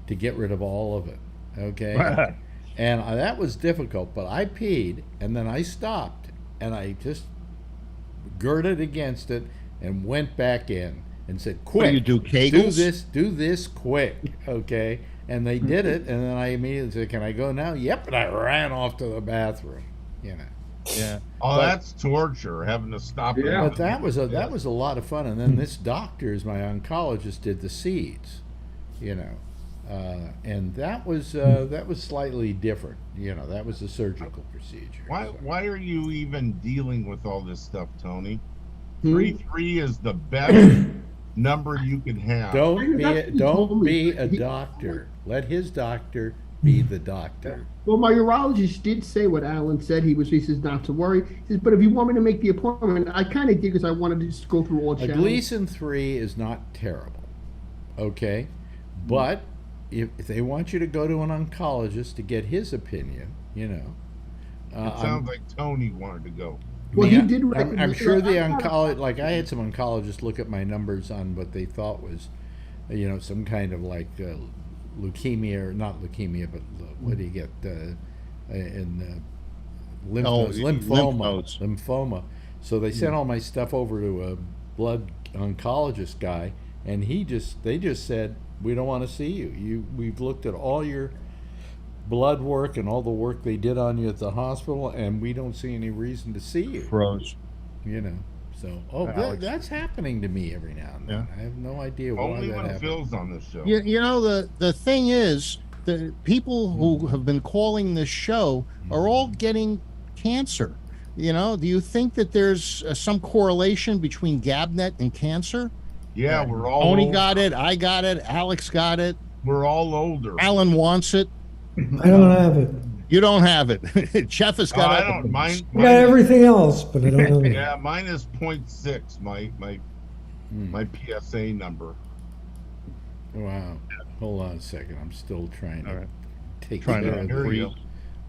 to get rid of all of it. Okay? And that was difficult, but I peed and then I stopped and I just girded against it and went back in and said, What quick, do you do, Kegels? do this quick, okay? And they did it, and then I immediately said, can I go now? Yep, and I ran off to the bathroom, you know. Yeah. Oh, But- that's torture, having to stop. it. Yeah. But that was a lot of fun. And then this doctor, my oncologist, did the seeds, you know, and that was slightly different. You know, that was a surgical procedure. Why are you even dealing with all this stuff, Tony? Hmm? 3-3 is the best number you can have. Don't be That's what he told me. a doctor. Let his doctor be the doctor. Well, my urologist did say what Alan said. He says not to worry. He says, but if you want me to make the appointment, I kind of did because I wanted to just go through all A channels. Gleason 3 is not terrible, okay? But if they want you to go to an oncologist to get his opinion, you know. It sounds like Tony wanted to go. Well, he did I'm recommend- sure the I'm not- oncologist, like I had some oncologists look at my numbers on what they thought was, you know, some kind of like leukemia, or not leukemia, but what do you get in lymph Oh, nodes, lymph nodes. lymphoma. So they sent all my stuff over to a blood oncologist guy, and they just said, we don't want to see you. We've looked at all your blood work and all the work they did on you at the hospital, and we don't see any reason to see you. Froze. You know, so Alex. that's happening to me every now and then. I have no idea why Only that when happens. Phil's on the show. You know, the thing is, the people who have been calling this show are all getting cancer. You know, do you think that there's some correlation between GabNet and cancer? Yeah, we're all Tony older. got it, I got it, Alex got it, We're all older. Alan wants it. I don't have it. You don't have it. Jeff has Oh, got I it. don't. Mine I got is- everything else, but I don't have it. Yeah, mine is 0.6. My PSA number. Wow. Hold on a second. I'm still trying to All right. take Trying to care of hear the. you.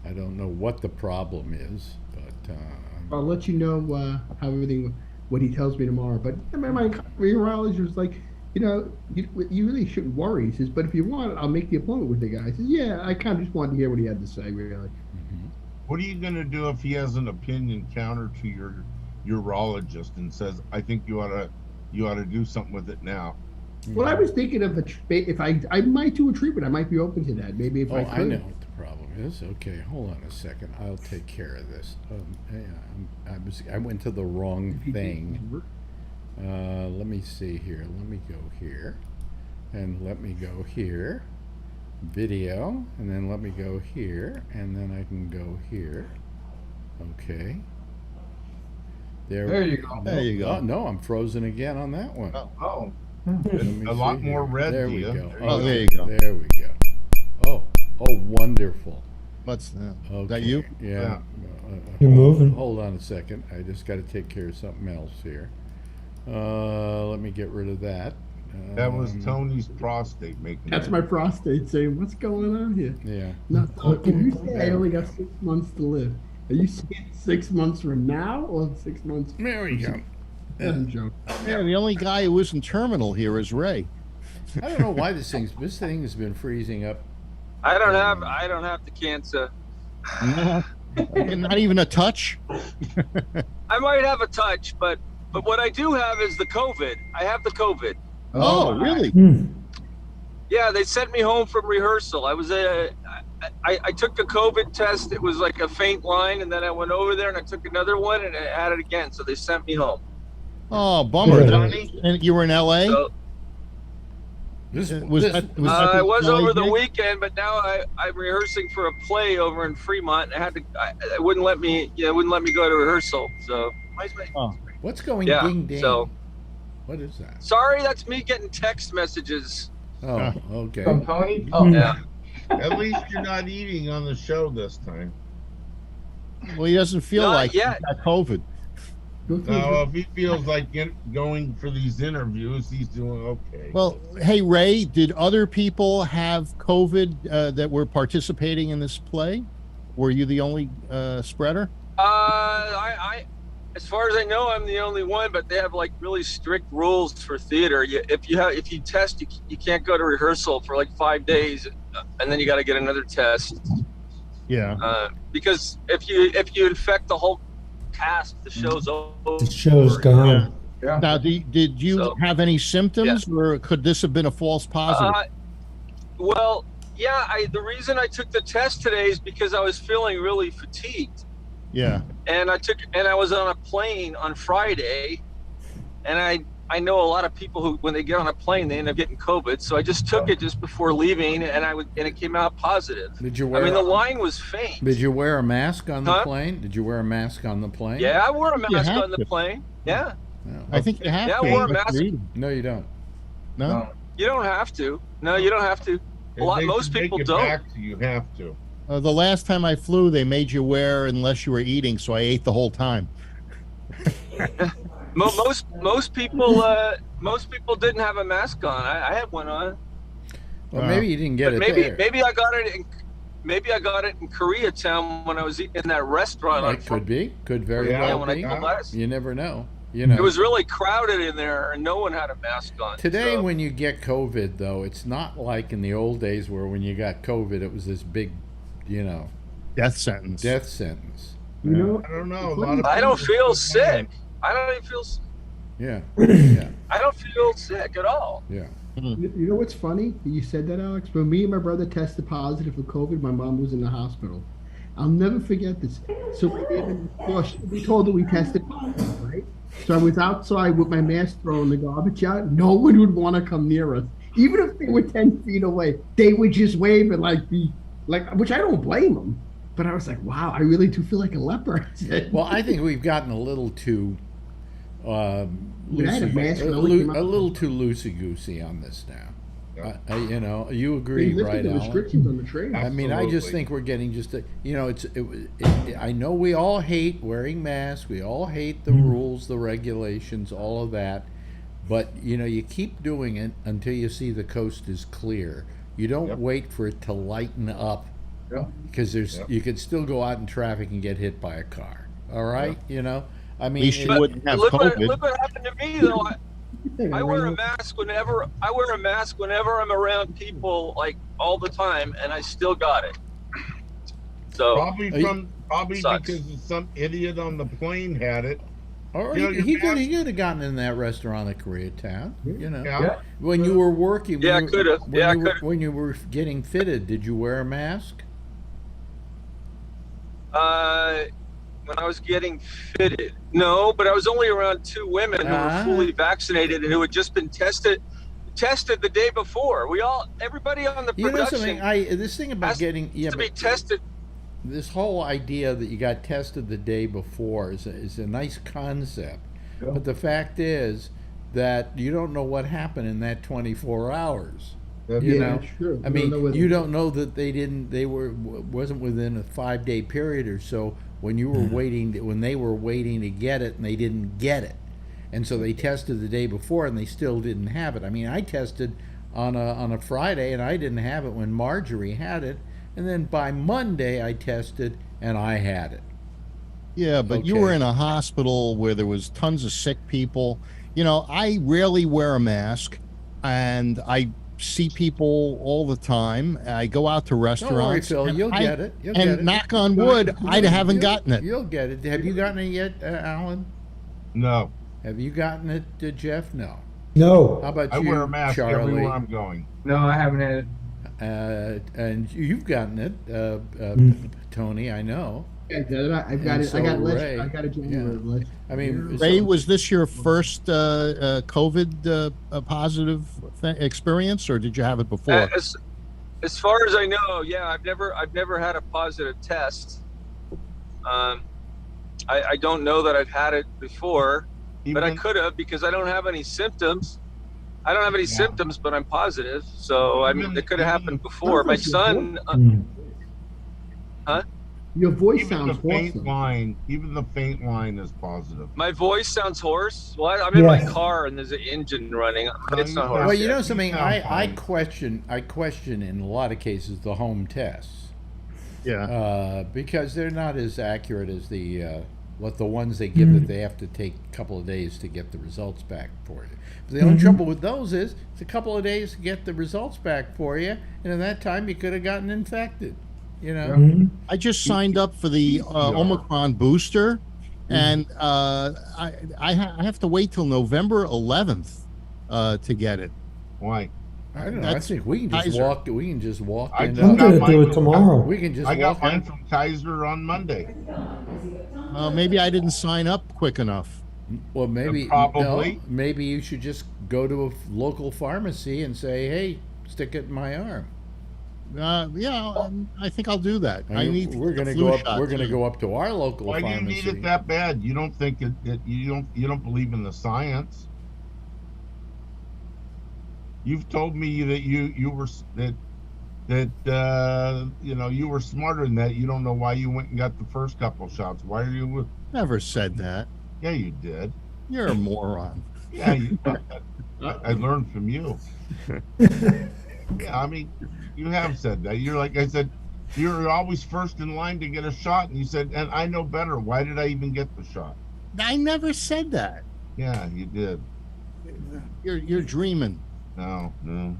I don't know what the problem is, but I'll let you know how everything, what he tells me tomorrow. But I mean, my urologist was like, you know, you really shouldn't worry. He says, but if you want, I'll make the appointment with the guy. I says, yeah, I kind of just wanted to hear what he had to say, really. What are you gonna do if he has an opinion counter to your urologist and says, "I think you ought to do something with it now"? Well, I was thinking of if I might do a treatment. I might be open to that. Maybe if oh, I I could. know what the problem is. Okay, hold on a second. I'll take care of this. I went to the wrong thing. Let me see here. Let me go here, and let me go here. Video, and then let me go here, and then I can go here. Okay. There you go. There you go. Oh, no, I'm frozen again on that one. Oh, Let me A lot see more here. red There to we you. go. Oh, there you go. There we go. Oh, wonderful. What's that? Okay. Is that you? Yeah. You're moving. Hold on a second. I just got to take care of something else here. Let me get rid of that. That was Tony's prostate making. That's that. my prostate saying, "What's going on here?" Yeah. Not talking. You say I only got 6 months to live. Are you saying 6 months from now or 6 months? There we go. That's a joke. Yeah, the only guy who isn't terminal here is Ray. I don't know why this thing has been freezing up. I don't have the cancer. Not even a touch. I might have a touch, but what I do have is the COVID. I have the COVID. Oh, really? Hmm. Yeah, they sent me home from rehearsal. I took the COVID test. It was like a faint line, and then I went over there and I took another one and I had it again. So they sent me home. Oh, bummer. Yeah. And you were in L.A.? So This Was this- that- was that I the was LA over the gig? weekend, but now I'm rehearsing for a play over in Fremont. It wouldn't let me. Yeah, it wouldn't let me go to rehearsal. So Oh. what's going Yeah, ding ding? so- What is that? sorry, that's me getting text messages. Oh, okay. from Tony. Oh, Yeah. At least you're not eating on the show this time. Well, he doesn't feel Not like yet. he's got COVID. Now, if he feels like going for these interviews, he's doing okay. Well, hey, Ray, did other people have COVID that were participating in this play? Were you the only spreader? As far as I know, I'm the only one, but they have like really strict rules for theater. If you test, you can't go to rehearsal for like 5 days, and then you got to get another test. Yeah. Because if you infect the whole past. The show's over. The show's gone. Yeah. Now, did you So- have any symptoms, or could this have been a false positive? Well, yeah. The reason I took the test today is because I was feeling really fatigued, Yeah. and I was on a plane on Friday, and I know a lot of people who, when they get on a plane, they end up getting COVID. So I just took it just before leaving, and it came out positive. Did you wear? I mean, the line was faint. Did you wear a mask on the Huh? plane? Did you wear a mask on the plane? Yeah, I wore a mask have on the to. plane. Yeah. No. I think you have Yeah, to. I wore a mask. No, you don't. No? You don't have to. No, you don't have to. If Most they people take it don't. back, you have to. The last time I flew, they made you wear unless you were eating, so I ate the whole time. Most people didn't have a mask on. I had one on. Well, maybe you didn't get But it there. maybe I got it in Koreatown when I was eating in that restaurant. It could be. Could very Yeah, well when I be. called last. You never know. You know. It was really crowded in there, and no one had a mask on. Today, so. when you get COVID, though, it's not like in the old days where when you got COVID, it was this big, Death sentence. death sentence. You know, I don't know. A lot of I don't people feel fine. sick. I don't even feel. Yeah. Yeah. I don't feel sick at all. Yeah. you know what's funny? You said that, Alex. When me and my brother tested positive for COVID, my mom was in the hospital. I'll never forget this. So we told her we tested positive, right? So I was outside with my mask throwing the garbage out. No one would want to come near us, even if they were 10 feet away. They would just wave and which I don't blame them. But I was like, wow, I really do feel like a leper. Well, I think we've gotten a little too I had a mask when I a came out. little too loosey goosey on this now. Yeah. You They agree, lifted right, the Alan? restrictions on the train. I mean, I just Absolutely. think we're getting just I know we all hate wearing masks. We all hate the rules, the regulations, all of that. But, you keep doing it until you see the coast is clear. You don't Yep. wait for it to lighten up Yeah. because Yep. you could still go out in traffic and get hit by a car. All right? I mean, At least you But wouldn't have look COVID. what happened to me though. I wear a mask whenever I'm around people, like all the time, and I still got it. So Probably Sucks. because some idiot on the plane had it. or You know, he your could mask- have gotten in that restaurant at Koreatown. Yeah. When you were working, Yeah, when you- could've. when Yeah, you were- could've. when you were getting fitted, did you wear a mask? when I was getting fitted, no, but I was only around two women who were fully vaccinated and who had just been tested the day before. Everybody on the You know production something? This thing about has getting to be tested. this whole idea that you got tested the day before is a nice concept, Yeah. but the fact is that you don't know what happened in that 24 hours. That's You Yeah, know, that's true. I You don't mean, know whether- you don't know that wasn't within a 5-day period or so when you were when they were waiting to get it and they didn't get it, and so they tested the day before and they still didn't have it. I mean, I tested on a Friday and I didn't have it when Marjorie had it, and then by Monday I tested and I had it. Yeah, but you Okay. were in a hospital where there was tons of sick people. I rarely wear a mask, and I see people all the time. I go out to Don't worry, restaurants. Phil. and You'll I- get it. You'll and get it. knock on wood, I haven't You'll- gotten it. You'll get it. Have you gotten it yet, Alan? No. Have you gotten it, Jeff? No. No. How about I you, wear a mask Charlie? everywhere I'm going. No, I haven't had it. And you've gotten it, Tony. I know. I've got And it. so I got Ray. I got a January list. I mean, Ray, so- was this your first COVID positive experience, or did you have it before? As far as I know, yeah, I've never had a positive test. I don't know that I've had it before, but I Even- could have because I don't have any symptoms. I don't have any symptoms, but I'm positive. So I mean, Even- it could have happened even- before. My son, Your voice Even sounds the faint awesome. line, even the faint line is positive. my voice sounds hoarse. Well, I'm in my Yeah. car and there's an engine running. No, It's you not sound- hoarse. well, you yet. know something. sound I fine. question in a lot of cases the home tests Yeah. because they're not as accurate as the ones they give that they have to take a couple of days to get the results back for you. But the only trouble with those is it's a couple of days to get the results back for you, and in that time you could have gotten infected. I just signed up for the Omicron booster, and I have to wait till November 11th to get it. Why? I don't know. I think we can just Kaiser. walk. We can just walk I in. just I'm got going to mine do it from- tomorrow. We can just I got walk mine in. from Kaiser on Monday. Maybe I didn't sign up quick enough. Well, maybe Probably. no, maybe you should just go to a local pharmacy and say, "Hey, stick it in my arm." I think I'll do that. I need. We're going to go up. We're going to go up to our local Why do you pharmacy. need it that bad? You don't think you don't believe in the science? You've told me that you were you were smarter than that. You don't know why you went and got the first couple shots. Why are you? Never said that. Yeah, you did. You're a moron. Yeah, I learned from you. Yeah, I mean, you have said that. You're like I said, you're always first in line to get a shot, and you said, and I know better. Why did I even get the shot? I never said that. Yeah, you did. You're dreaming. No.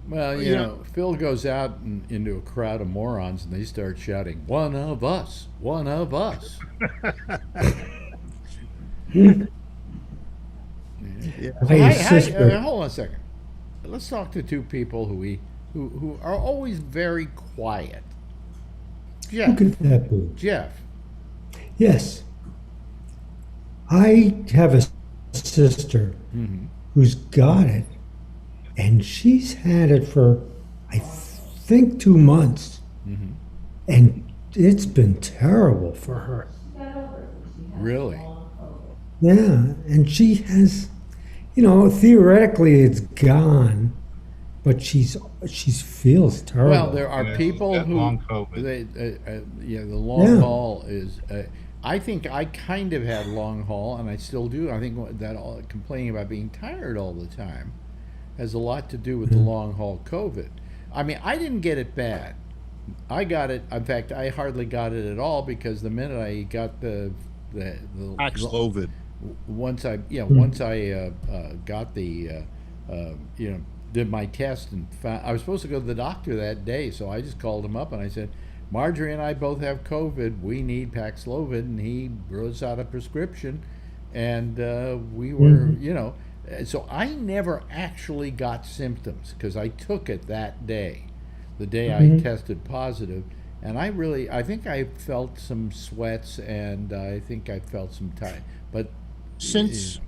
Well, you know, Phil goes out into a crowd of morons, and they start shouting, "One of us! One of us!" My sister. Hold on a second. Let's talk to two people who are always very quiet. Who Jeff. could that be? Jeff. Yes. I have a sister who's got it, and she's had it for, I think, 2 months. And it's been terrible for her. Really? Yeah, and she has, theoretically it's gone, but she feels terrible. Well, there are Yeah, people that who long COVID. the long haul is. I think I kind of had long haul, and I still do. I think that complaining about being tired all the time has a lot to do with the long haul COVID. I mean, I didn't get it bad. I got it. In fact, I hardly got it at all because the minute I got the Paxlovid. once I got the did my test and found, I was supposed to go to the doctor that day, so I just called him up and I said, Marjorie and I both have COVID. We need Paxlovid, and he wrote us out a prescription, and we were, so I never actually got symptoms because I took it that day, the day I tested positive, and I think I felt some sweats, and I think I felt some time, but Since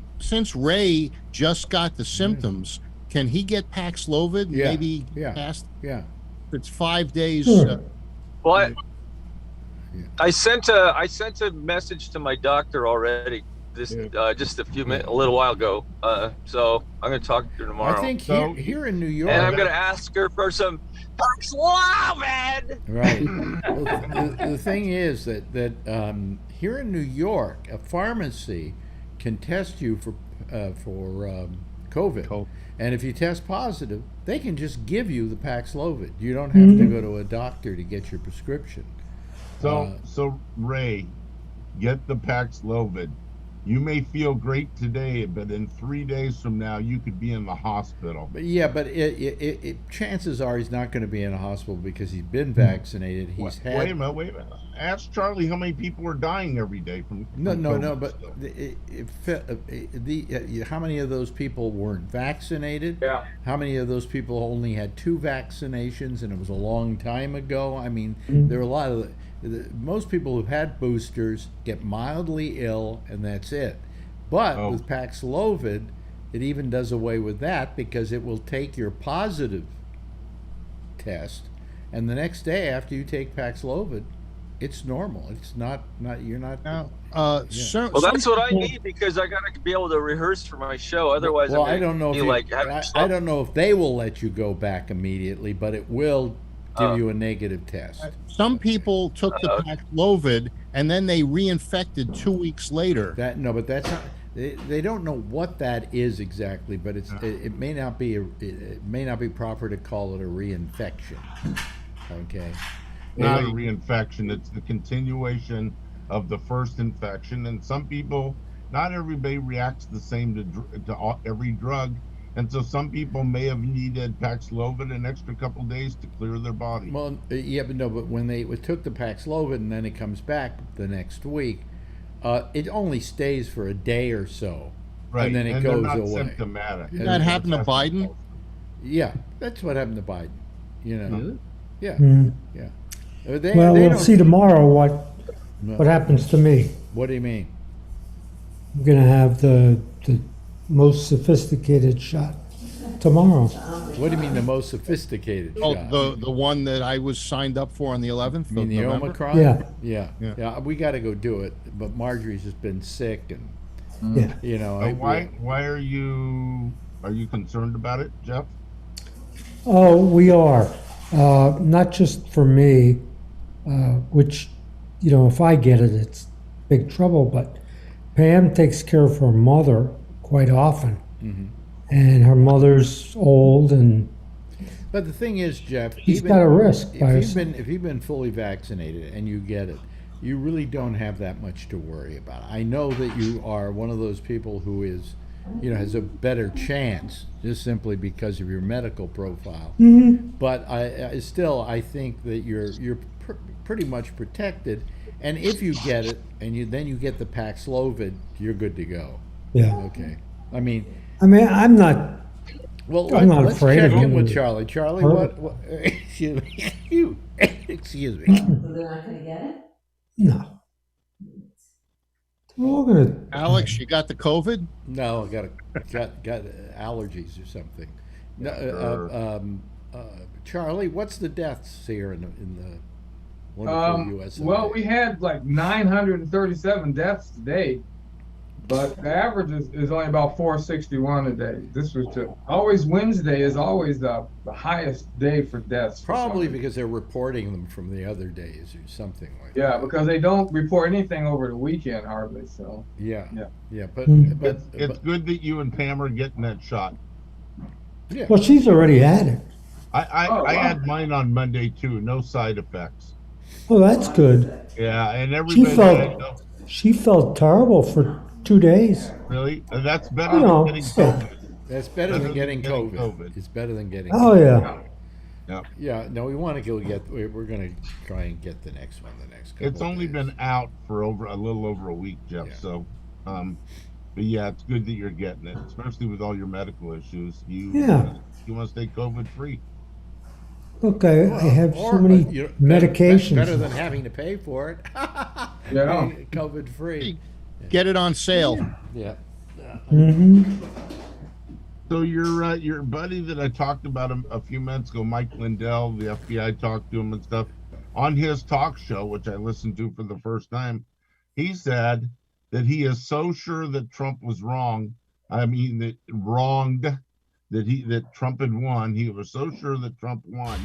Ray just got the symptoms, can he get Paxlovid? Yeah, Maybe yeah. past yeah. it's 5 days. Sure. Well, I sent a message to my doctor already. Just a little while ago. So I'm going to talk to her tomorrow. I think here in New York, and I'm going to ask her for some Paxlovid. Right. The thing is that here in New York, a pharmacy can test you for COVID, and if you test positive, they can just give you the Paxlovid. You don't have to go to a doctor to get your prescription. So Ray, get the Paxlovid. You may feel great today, but in 3 days from now, you could be in the hospital. But chances are he's not going to be in a hospital because he's been vaccinated. Wait a minute. Ask Charlie how many people are dying every day from No. But still. how many of those people weren't vaccinated? Yeah. How many of those people only had 2 vaccinations, and it was a long time ago? I mean, there are a lot of most people who've had boosters get mildly ill, and that's it. But with Paxlovid, it even does away with that because it will take your positive test, and the next day after you take Paxlovid, it's normal. It's not you're not. Now, Well, that's what I need because I got to be able to rehearse for my show. Otherwise, Well, I don't know. I don't know if they will let you go back immediately, but it will give you a negative test. Some people took the Paxlovid and then they reinfected 2 weeks later. But that's not. They don't know what that is exactly, but it may not be proper to call it a reinfection. Okay. Not a reinfection. It's the continuation of the first infection, and some people, not everybody reacts the same to every drug. And so some people may have needed Paxlovid an extra couple days to clear their body. Well, but when they took the Paxlovid and then it comes back the next week, It only stays for a day or so, Right. and then it they're goes not away. symptomatic. Did that happen to Biden? Yeah, that's what happened to Biden. You know. Really? Yeah. Mm. Yeah. Well, we'll don't- see tomorrow No. what happens to me. What do you mean? I'm going to have the most sophisticated shot tomorrow. What do you mean the most sophisticated Oh, shot? the one that I was signed up for on the 11th You mean of the November? Omicron? Yeah. Yeah. Yeah. Yeah. We got to go do it, but Marjorie's just been sick, and Yeah. you know. Why are you concerned about it, Jeff? Oh, we are. Not just for me, which, if I get it, it's big trouble, but Pam takes care of her mother quite often. Mm-hmm. And her mother's old, and But the thing is, Jeff, she's got a risk. if you've been fully vaccinated and you get it, you really don't have that much to worry about. I know that you are one of those people who is, has a better chance just simply because of your medical profile. Mm-hmm. But I think that you're pretty much protected. And if you get it and then you get the Paxlovid, you're good to go. Yeah. Okay. I mean, I'm not. well, I'm not let's afraid check of in him. with Charlie. Charlie, what excuse me. Excuse me. They're not going to get it? No. We're all gonna. Alex, you got the COVID? No, got allergies or something. No, Charlie, what's the deaths here in the wonderful U.S. Well, we had like 937 deaths today, but the average is only about 461 a day. This was always Wednesday is always the highest day for deaths. Probably because they're reporting them from the other days or something like that. Yeah, because they don't report anything over the weekend hardly. So Yeah. But It's good that you and Pam are getting that shot. yeah. Well, she's already had it. I Oh, wow. had mine on Monday too. No side effects. Oh, that's good. Yeah, and She everybody felt she felt terrible for 2 days. really. That's better No, than getting still. COVID. That's better than getting COVID. It's better than getting Oh COVID. yeah. Yeah, no, we want to go we're going to try and get the next one the next couple It's of only days. been out for a little over a week, Jeff. Yeah. So, but yeah, it's good that you're getting it, especially with all your medical issues. You want to stay COVID free. Okay, I have so Or, many better medications. than having to pay for it. Yeah. COVID free. Get it on sale. Yeah. Hmm. So your buddy that I talked about a few minutes ago, Mike Lindell, the FBI talked to him and stuff on his talk show, which I listened to for the first time. He said that he is so sure that Trump was wrong. I mean, that wronged. That Trump had won. He was so sure that Trump won.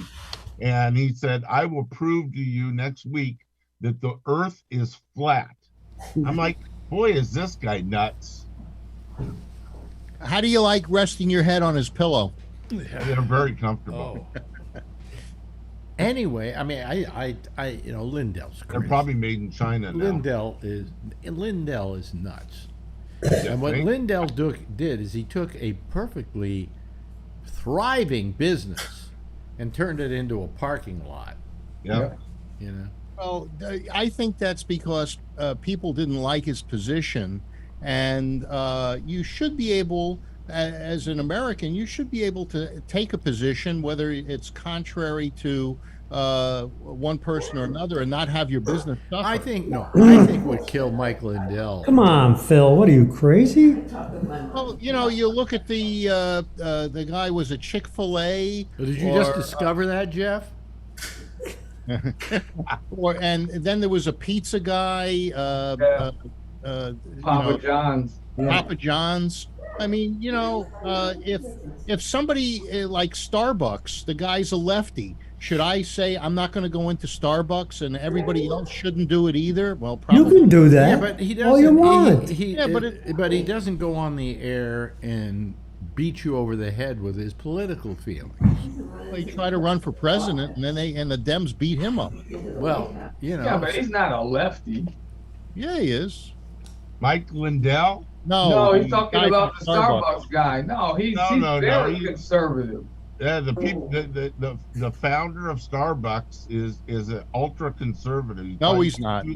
And he said, I will prove to you next week that the earth is flat. I'm like, boy, is this guy nuts. How do you like resting your head on his pillow? They're very comfortable. Oh. Anyway, I mean, I Lindell's They're crazy. probably made in China now. Lindell is nuts. Yeah, And what right? Lindell did is he took a perfectly thriving business and turned it into a parking lot. Yeah. You know. Well, I think that's because people didn't like his position, and you should be able, as an American, you should be able to take a position, whether it's contrary to one person or another, and not have your business suffer. I think what killed Mike Lindell. Come on, Phil. What are you, crazy? Well, you look at the guy was a Chick-fil-A. Did you just discover that, Jeff? And then there was a pizza guy. Papa John's. Papa John's. I mean, if somebody like Starbucks, the guy's a lefty, should I say I'm not going to go into Starbucks and everybody else shouldn't do it either? Well, probably. You can do that. Yeah, but he doesn't. all you want. But he doesn't go on the air and beat you over the head with his political feelings. They try to run for president, and then the Dems beat him up. Well, Yeah, but he's not a lefty. Yeah, he is. Mike Lindell? No, he's talking guy about from the Starbucks guy. No, he's very conservative. Yeah, the founder of Starbucks is an ultra conservative. No, he's not.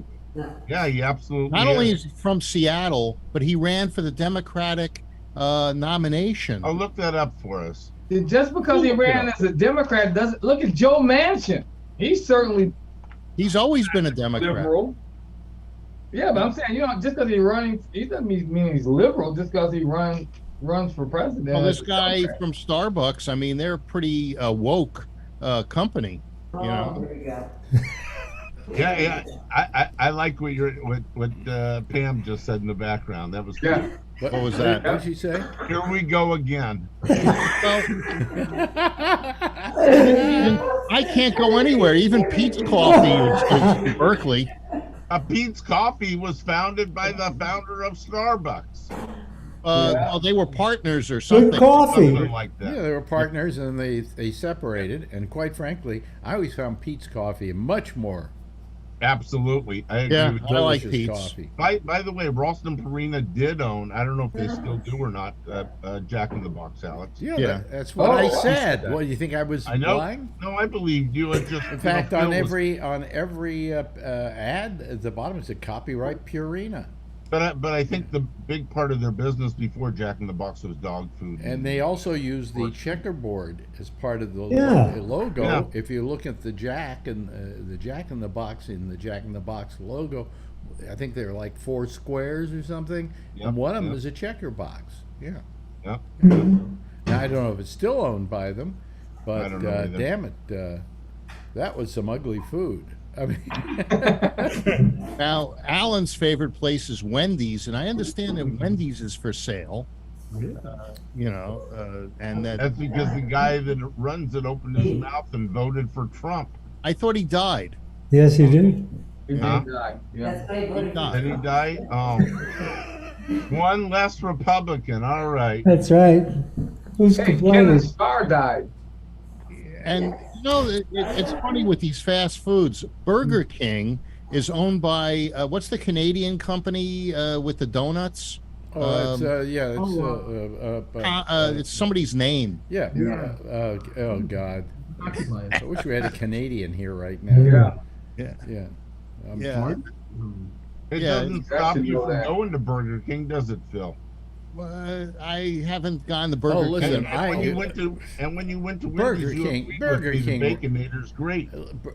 Yeah, he absolutely. Not only is he from Seattle, but he ran for the Democratic nomination. I'll look that up for us. Just because he ran as a Democrat doesn't look at Joe Manchin. He's certainly He's always been a Democrat. liberal. Yeah, but I'm saying, just because he's running, he doesn't mean he's liberal just because he runs for president. Well, this guy from Starbucks, I mean, they're a pretty woke company, you know. Yeah. I like what Pam just said in the background. That was cool. Yeah. What was that? What did she say? Here we go again. Well, I can't go anywhere. Even Pete's Coffee is in Berkeley. Pete's Coffee was founded by the founder of Starbucks. Well, they were partners or something. Good coffee. Something like that. Yeah, they were partners, and they separated. And quite frankly, I always found Pete's Coffee much more Absolutely. I agree with I you. like delicious Pete's. coffee. By the way, Ralston Purina did own, I don't know if they still do or not, Jack in the Box, Alex. Yeah, that's what I said. What, you think I was I know. lying? No, I believed you. It just, In fact, on every ad at the bottom it said copyright Purina. But I think the big part of their business before Jack in the Box was dog food. And they also use the checkerboard as part of the logo. Yeah. If you look at the Jack and the Jack in the Box logo, I think they're like 4 squares or something, and one of them is a checker box. Yeah. Yep. Now I don't know if it's still owned by them, but I don't know either. damn it, that was some ugly food. I mean, Now, Alan's favorite place is Wendy's, and I understand that Wendy's is for sale. And That's because the guy that runs it opened his mouth and voted for Trump. I thought he died. Yes, he did. He Huh? did die. Yeah. Did he die? Oh. One less Republican. All right. That's right. Who's Hey, complaining? Kenneth Starr died. And it's funny with these fast foods. Burger King is owned by what's the Canadian company with the donuts? It's somebody's name. yeah. Oh God, I wish we had a Canadian here right now. Yeah. Yeah. It Yeah, doesn't stop should you know from that. going to Burger King, does it, Phil? I haven't gone to Burger Oh, King. listen, And when you went to Burger Wendy's, King- you agreed Burger with me, the King- Baconator's great.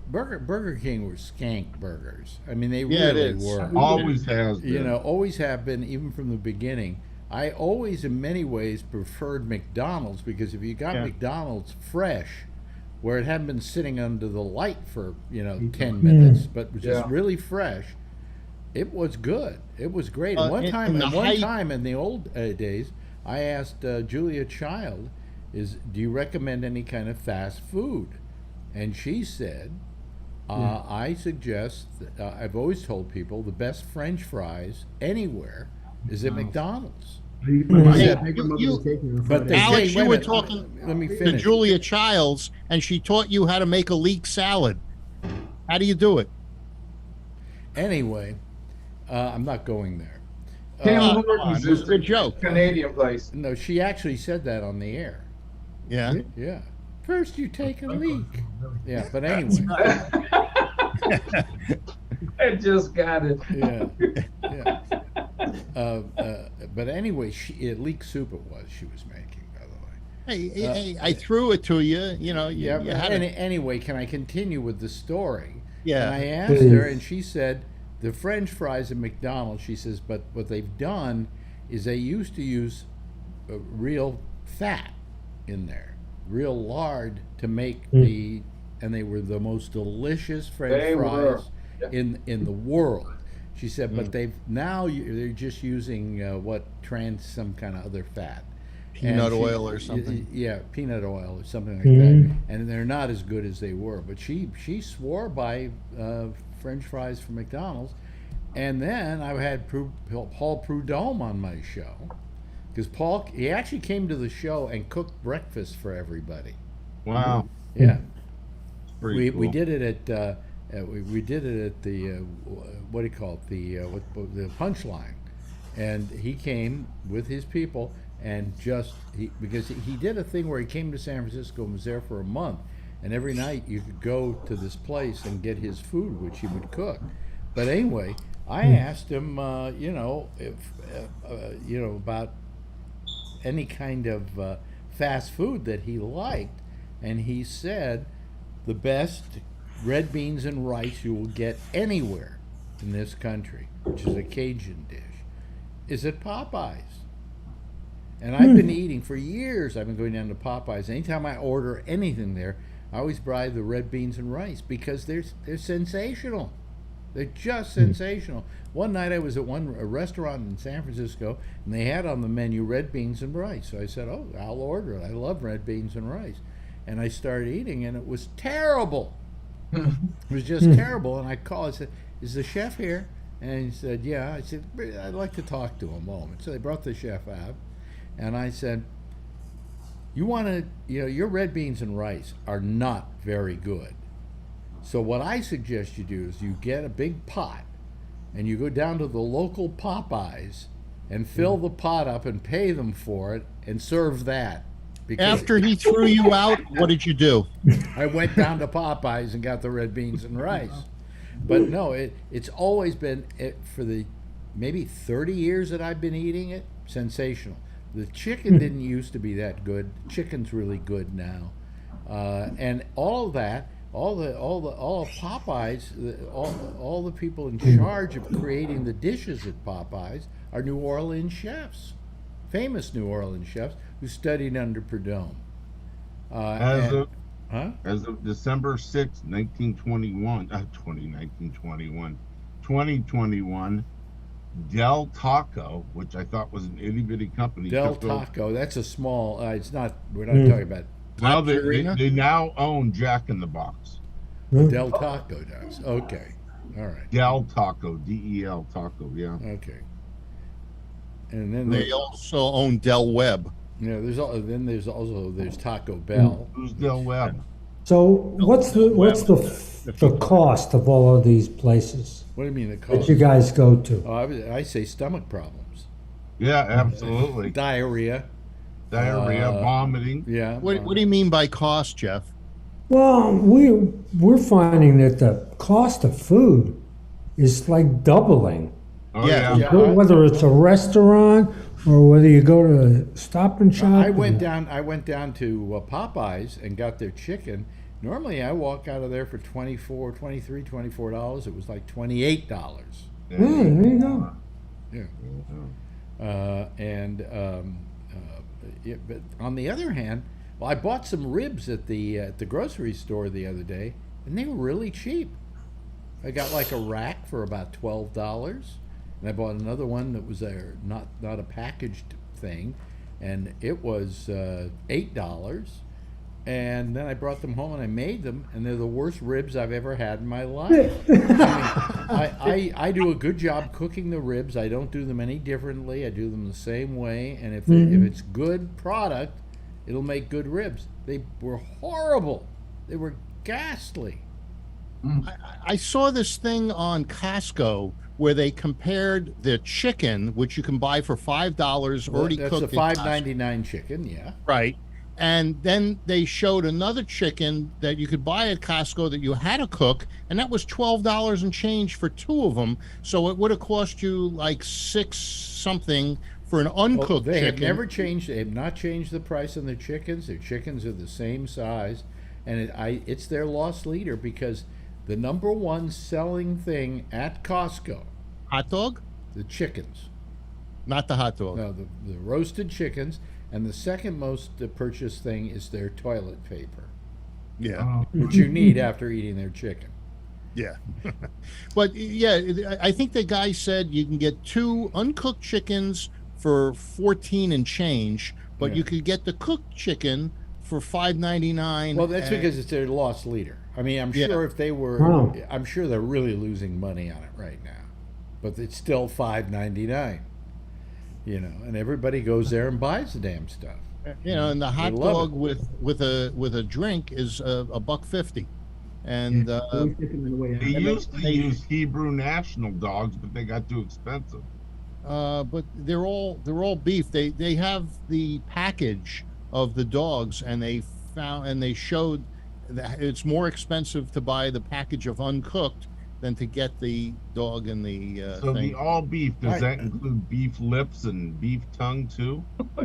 Burger King were skank burgers. I mean, they Yeah, it really is. were. Always has been. You know, always have been, even from the beginning. I always, in many ways, preferred McDonald's because if you got McDonald's fresh, where it hadn't been sitting under the light for 10 minutes, but was just really fresh, it was good. It was great. And one time in the old days, I asked Julia Child, do you recommend any kind of fast food? And she said, I suggest, I've always told people, the best French fries anywhere is at McDonald's. But they Alex, say, you wait a were minute, talking let me to finish. Julia Childs, and she taught you how to make a leek salad. How do you do it? Anyway, I'm not going there. Tim Come on, Hortons it was is a good joke. Canadian place. No, she actually said that on the air. Yeah. Yeah. First you take a leak. Yeah, but anyway. I just got it. Yeah. But anyway, leek soup it was she was making, by the way. Hey, I threw it to you. You know, you had it. Anyway, can I continue with the story? Yeah. And I asked her, and she said, the French fries at McDonald's, she says, but what they've done is they used to use real fat in there, real lard to make and they were the most delicious French fries in the world. She said, but they're just using some kind of other fat. Peanut oil or something. Yeah, peanut oil or something like that. And they're not as good as they were. But she swore by French fries from McDonald's. And then I had Paul Prudhomme on my show. Because he actually came to the show and cooked breakfast for everybody. Wow. Yeah. Pretty cool. We did it at we did it at the what do you call it, the Punchline, and he came with his people and because he did a thing where he came to San Francisco and was there for a month, and every night you could go to this place and get his food, which he would cook. But anyway, I asked him, if about any kind of fast food that he liked, and he said the best red beans and rice you will get anywhere in this country, which is a Cajun dish, is at Popeyes. And I've been eating for years. I've been going down to Popeyes. Anytime I order anything there, I always buy the red beans and rice because they're sensational. They're just sensational. One night I was at a restaurant in San Francisco, and they had on the menu red beans and rice. So I said, "Oh, I'll order it. I love red beans and rice." And I started eating, and it was terrible. It was just terrible. And I called. I said, "Is the chef here?" And he said, "Yeah." I said, "I'd like to talk to him a moment." So they brought the chef out, and I said, "You want to, your red beans and rice are not very good. So what I suggest you do is you get a big pot, and you go down to the local Popeyes and fill the pot up and pay them for it and serve that." Because After he threw you out, what did you do? I went down to Popeyes and got the red beans and rice. But no, it's always been, for the maybe 30 years that I've been eating it, sensational. The chicken didn't used to be that good. Chicken's really good now, and all of that, all of Popeyes, all the people in charge of creating the dishes at Popeyes are New Orleans chefs, famous New Orleans chefs who studied under Perdomo. As of December 6th, 2021, Del Taco, which I thought was an itty bitty company. Del Taco, that's a small. It's not. We're not talking about. Well, they now own Jack in the Box. Del Taco does. Okay, all right. Del Taco, DEL Taco, yeah. Okay. And then They also own Del Webb. there's Taco Bell. Who's Del Webb? So what's the cost of all of these places What do you mean the that cost? you guys go to? I say stomach problems, Yeah, absolutely. diarrhea, Vomiting. yeah. What do you mean by cost, Jeff? Well, we're finding that the cost of food is like doubling. Oh, Yeah. yeah. Whether it's a restaurant or whether you go to a Stop and Shop. I went down to Popeyes and got their chicken. Normally I walk out of there for $24. It was like $28. There you go. Yeah. But on the other hand, well, I bought some ribs at the grocery store the other day, and they were really cheap. I got like a rack for about $12, and I bought another one that was not a packaged thing, and it was $8. And then I brought them home and I made them, and they're the worst ribs I've ever had in my life. I do a good job cooking the ribs. I don't do them any differently. I do them the same way. And if it's good product, it'll make good ribs. They were horrible. They were ghastly. I saw this thing on Costco where they compared the chicken, which you can buy for $5 already That's cooked. the $5.99 chicken, yeah. Right. And then they showed another chicken that you could buy at Costco that you had to cook, and that was $12 and change for two of them. So it would have cost you like $6 something for an uncooked They chicken. have never changed. They have not changed the price on their chickens. Their chickens are the same size, and it's their lost leader because the number one selling thing at Costco, Hot dog? the chickens. Not the hot dog. No, the roasted chickens. And the second most purchased thing is their toilet paper, Yeah. which you need after eating their chicken. Yeah. But yeah, I think the guy said you can get two uncooked chickens for 14 and change, but you could get the cooked chicken for $5.99. Well, that's because it's their lost leader. I mean, I'm sure if they were, I'm sure they're really losing money on it right now, but it's still $5.99. And everybody goes there and buys the damn stuff. And the hot dog with a drink is $1.50. And They used to use Hebrew National dogs, but they got too expensive. but they're all beef. They have the package of the dogs, and they showed that it's more expensive to buy the package of uncooked than to get the dog in the So thing. the all beef, does Right. that include beef lips and beef tongue too?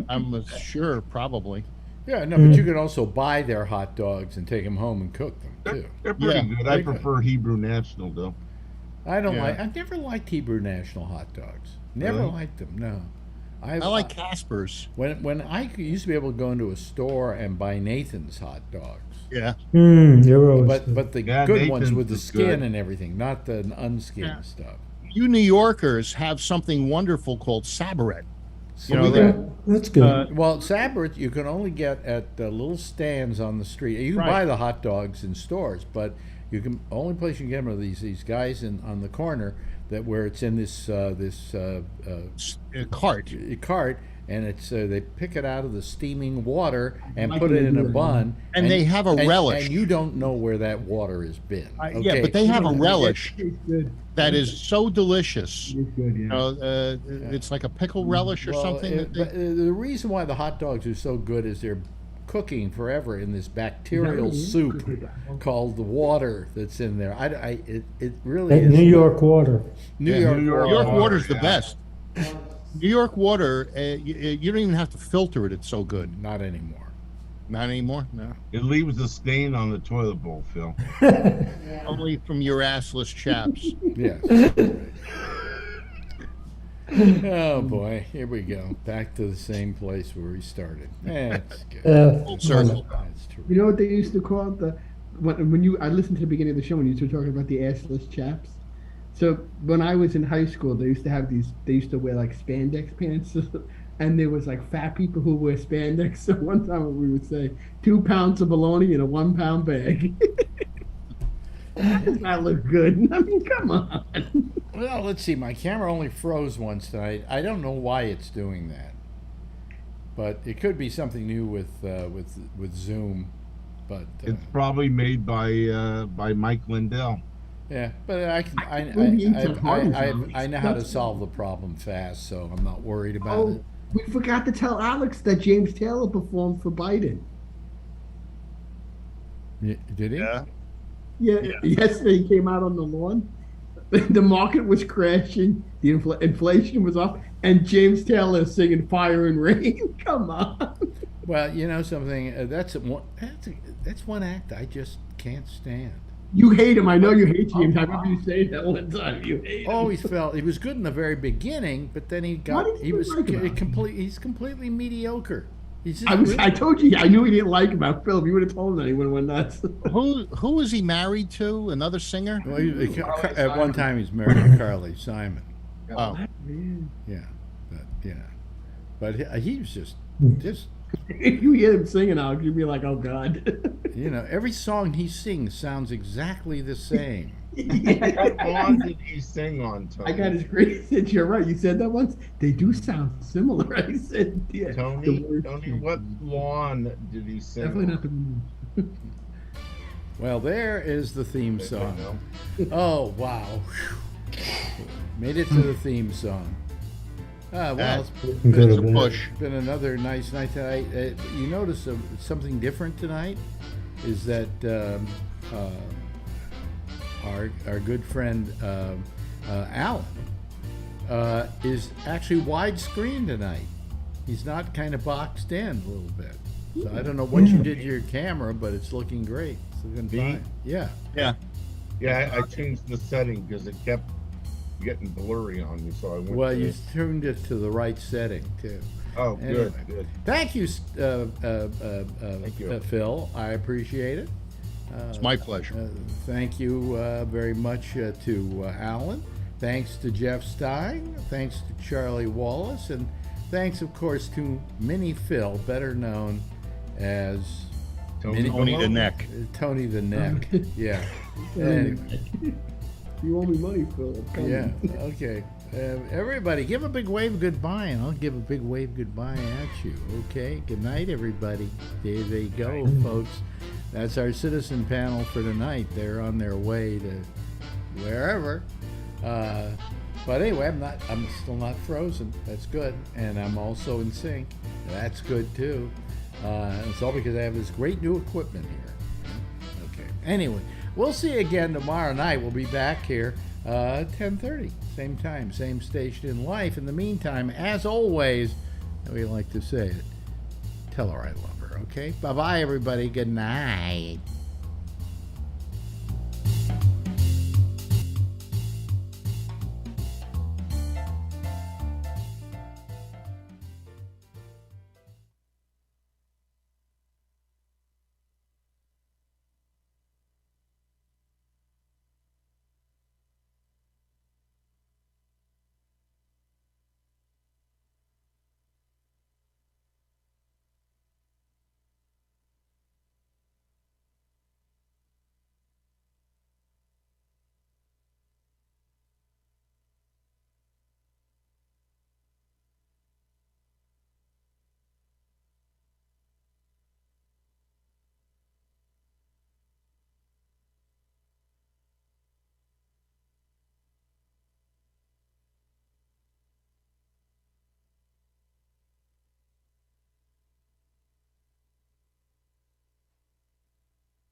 I'm sure, probably. Yeah, no, but you can also buy their hot dogs and take them home and cook them too. They're pretty Yeah, good. they're I good. prefer Hebrew National though. I've never liked Hebrew National hot dogs. Never Really? liked them. No. I like Casper's. When I used to be able to go into a store and buy Nathan's hot dogs. Yeah. They're always good. But the Yeah, good ones Nathan's with the is skin good. and everything, not the unskinned Yeah. stuff. You New Yorkers have something wonderful called Sabaret. You know So that? Yeah, that's good. well, Sabbert you can only get at little stands on the street. You can Right. buy the hot dogs in stores, but you can only place you can get them are these guys on the corner that where it's in this Cart. cart, and it's they pick it out of the steaming water and like put when it they in do a that. bun. And they have a relish. and you don't know where that water has been. Yeah, but they have a relish It's good. that is so delicious. It's good, yeah. You know, it's like a pickle relish or something. But the reason why the hot dogs are so good is they're cooking forever in this bacterial Really? soup called the water that's in there. It really That is. New York water. New Yeah, York New York water. water's the yeah. best. New York water, you don't even have to filter it. It's so good. Not anymore. Not anymore. No, It leaves a stain on the toilet bowl, Phil. only from your assless chaps. Yes. Oh boy, here we go. Back to the same place where we started. That's good. Full circle. That's true. You know what they used to call it? I listened to the beginning of the show when you were talking about the assless chaps. So when I was in high school, they used to have these. They used to wear like spandex pants, and there was like fat people who wear spandex. So one time we would say 2 pounds of bologna in a 1 pound bag. That does not look good. I mean, come on. Well, let's see. My camera only froze once tonight. I don't know why it's doing that, but it could be something new with Zoom. But It's probably made by Mike Lindell. yeah, but Maybe eat some Parmesan. I know how to solve the problem fast, so I'm not worried about Oh, it. we forgot to tell Alex that James Taylor performed for Biden. Did he? Yeah. Yeah, yesterday he came out on the lawn. The market was crashing. The inflation was up, and James Taylor is singing "Fire and Rain." Come on. Well, you know something. That's one act I just can't stand. You hate him. I know you hate James. I remember you saying that one time. You hate him. Always felt he was good in the very beginning, but then he got What did you like about him? He's completely mediocre. He's just I told you. I knew he didn't like him. Phil, if you would have told him that, he would have went nuts. Who was he married to? Another singer? Well, Carly at one Simon. time he's married to Carly Simon. Oh, Man. Yeah, but he was just If you hear him singing, Alex, you'd be like, "Oh God." you know, every song he sings sounds exactly the same. What song did he sing on, Tony? I got his great. Said you're right. You said that once. They do sound similar. I said, yeah. Tony, the words Tony, change. what lawn did he sing Definitely not on? the. Well, there is the theme I song. don't know. Oh wow, made it to the theme song. Well, it's Good it's a of that. push. been another nice night tonight. You notice something different tonight is that our good friend Alan is actually widescreen tonight. He's not kind of boxed in a little bit. So I don't know what you did to your camera, but it's looking great. It's looking Me? fine. Yeah. Yeah. Yeah, I changed the setting because it kept getting blurry on me, so I went. Well, to you tuned it to the right setting too. Oh, Anyway. good. Thank you, Thank you. Phil. I appreciate it. It's my pleasure. Thank you very much to Alan. Thanks to Jeff Stein. Thanks to Charlie Wallace. And thanks, of course, to Mini Phil, better known as Tony Tony the Neck. Tony the Neck. Yeah. Anyway, You owe me money, Phil. Come yeah. on. Okay. Everybody, give a big wave goodbye, and I'll give a big wave goodbye at you. Okay. Good night, everybody. There they go, folks. That's our citizen panel for tonight. They're on their way to wherever. But anyway, I'm still not frozen. That's good. And I'm also in sync. That's good too. It's all because I have this great new equipment here. Okay. Anyway, We'll see you again tomorrow night. We'll be back here 10:30, same time, same station in life. In the meantime, as always, we like to say it, tell her I love her, okay? Bye-bye, everybody. Good night.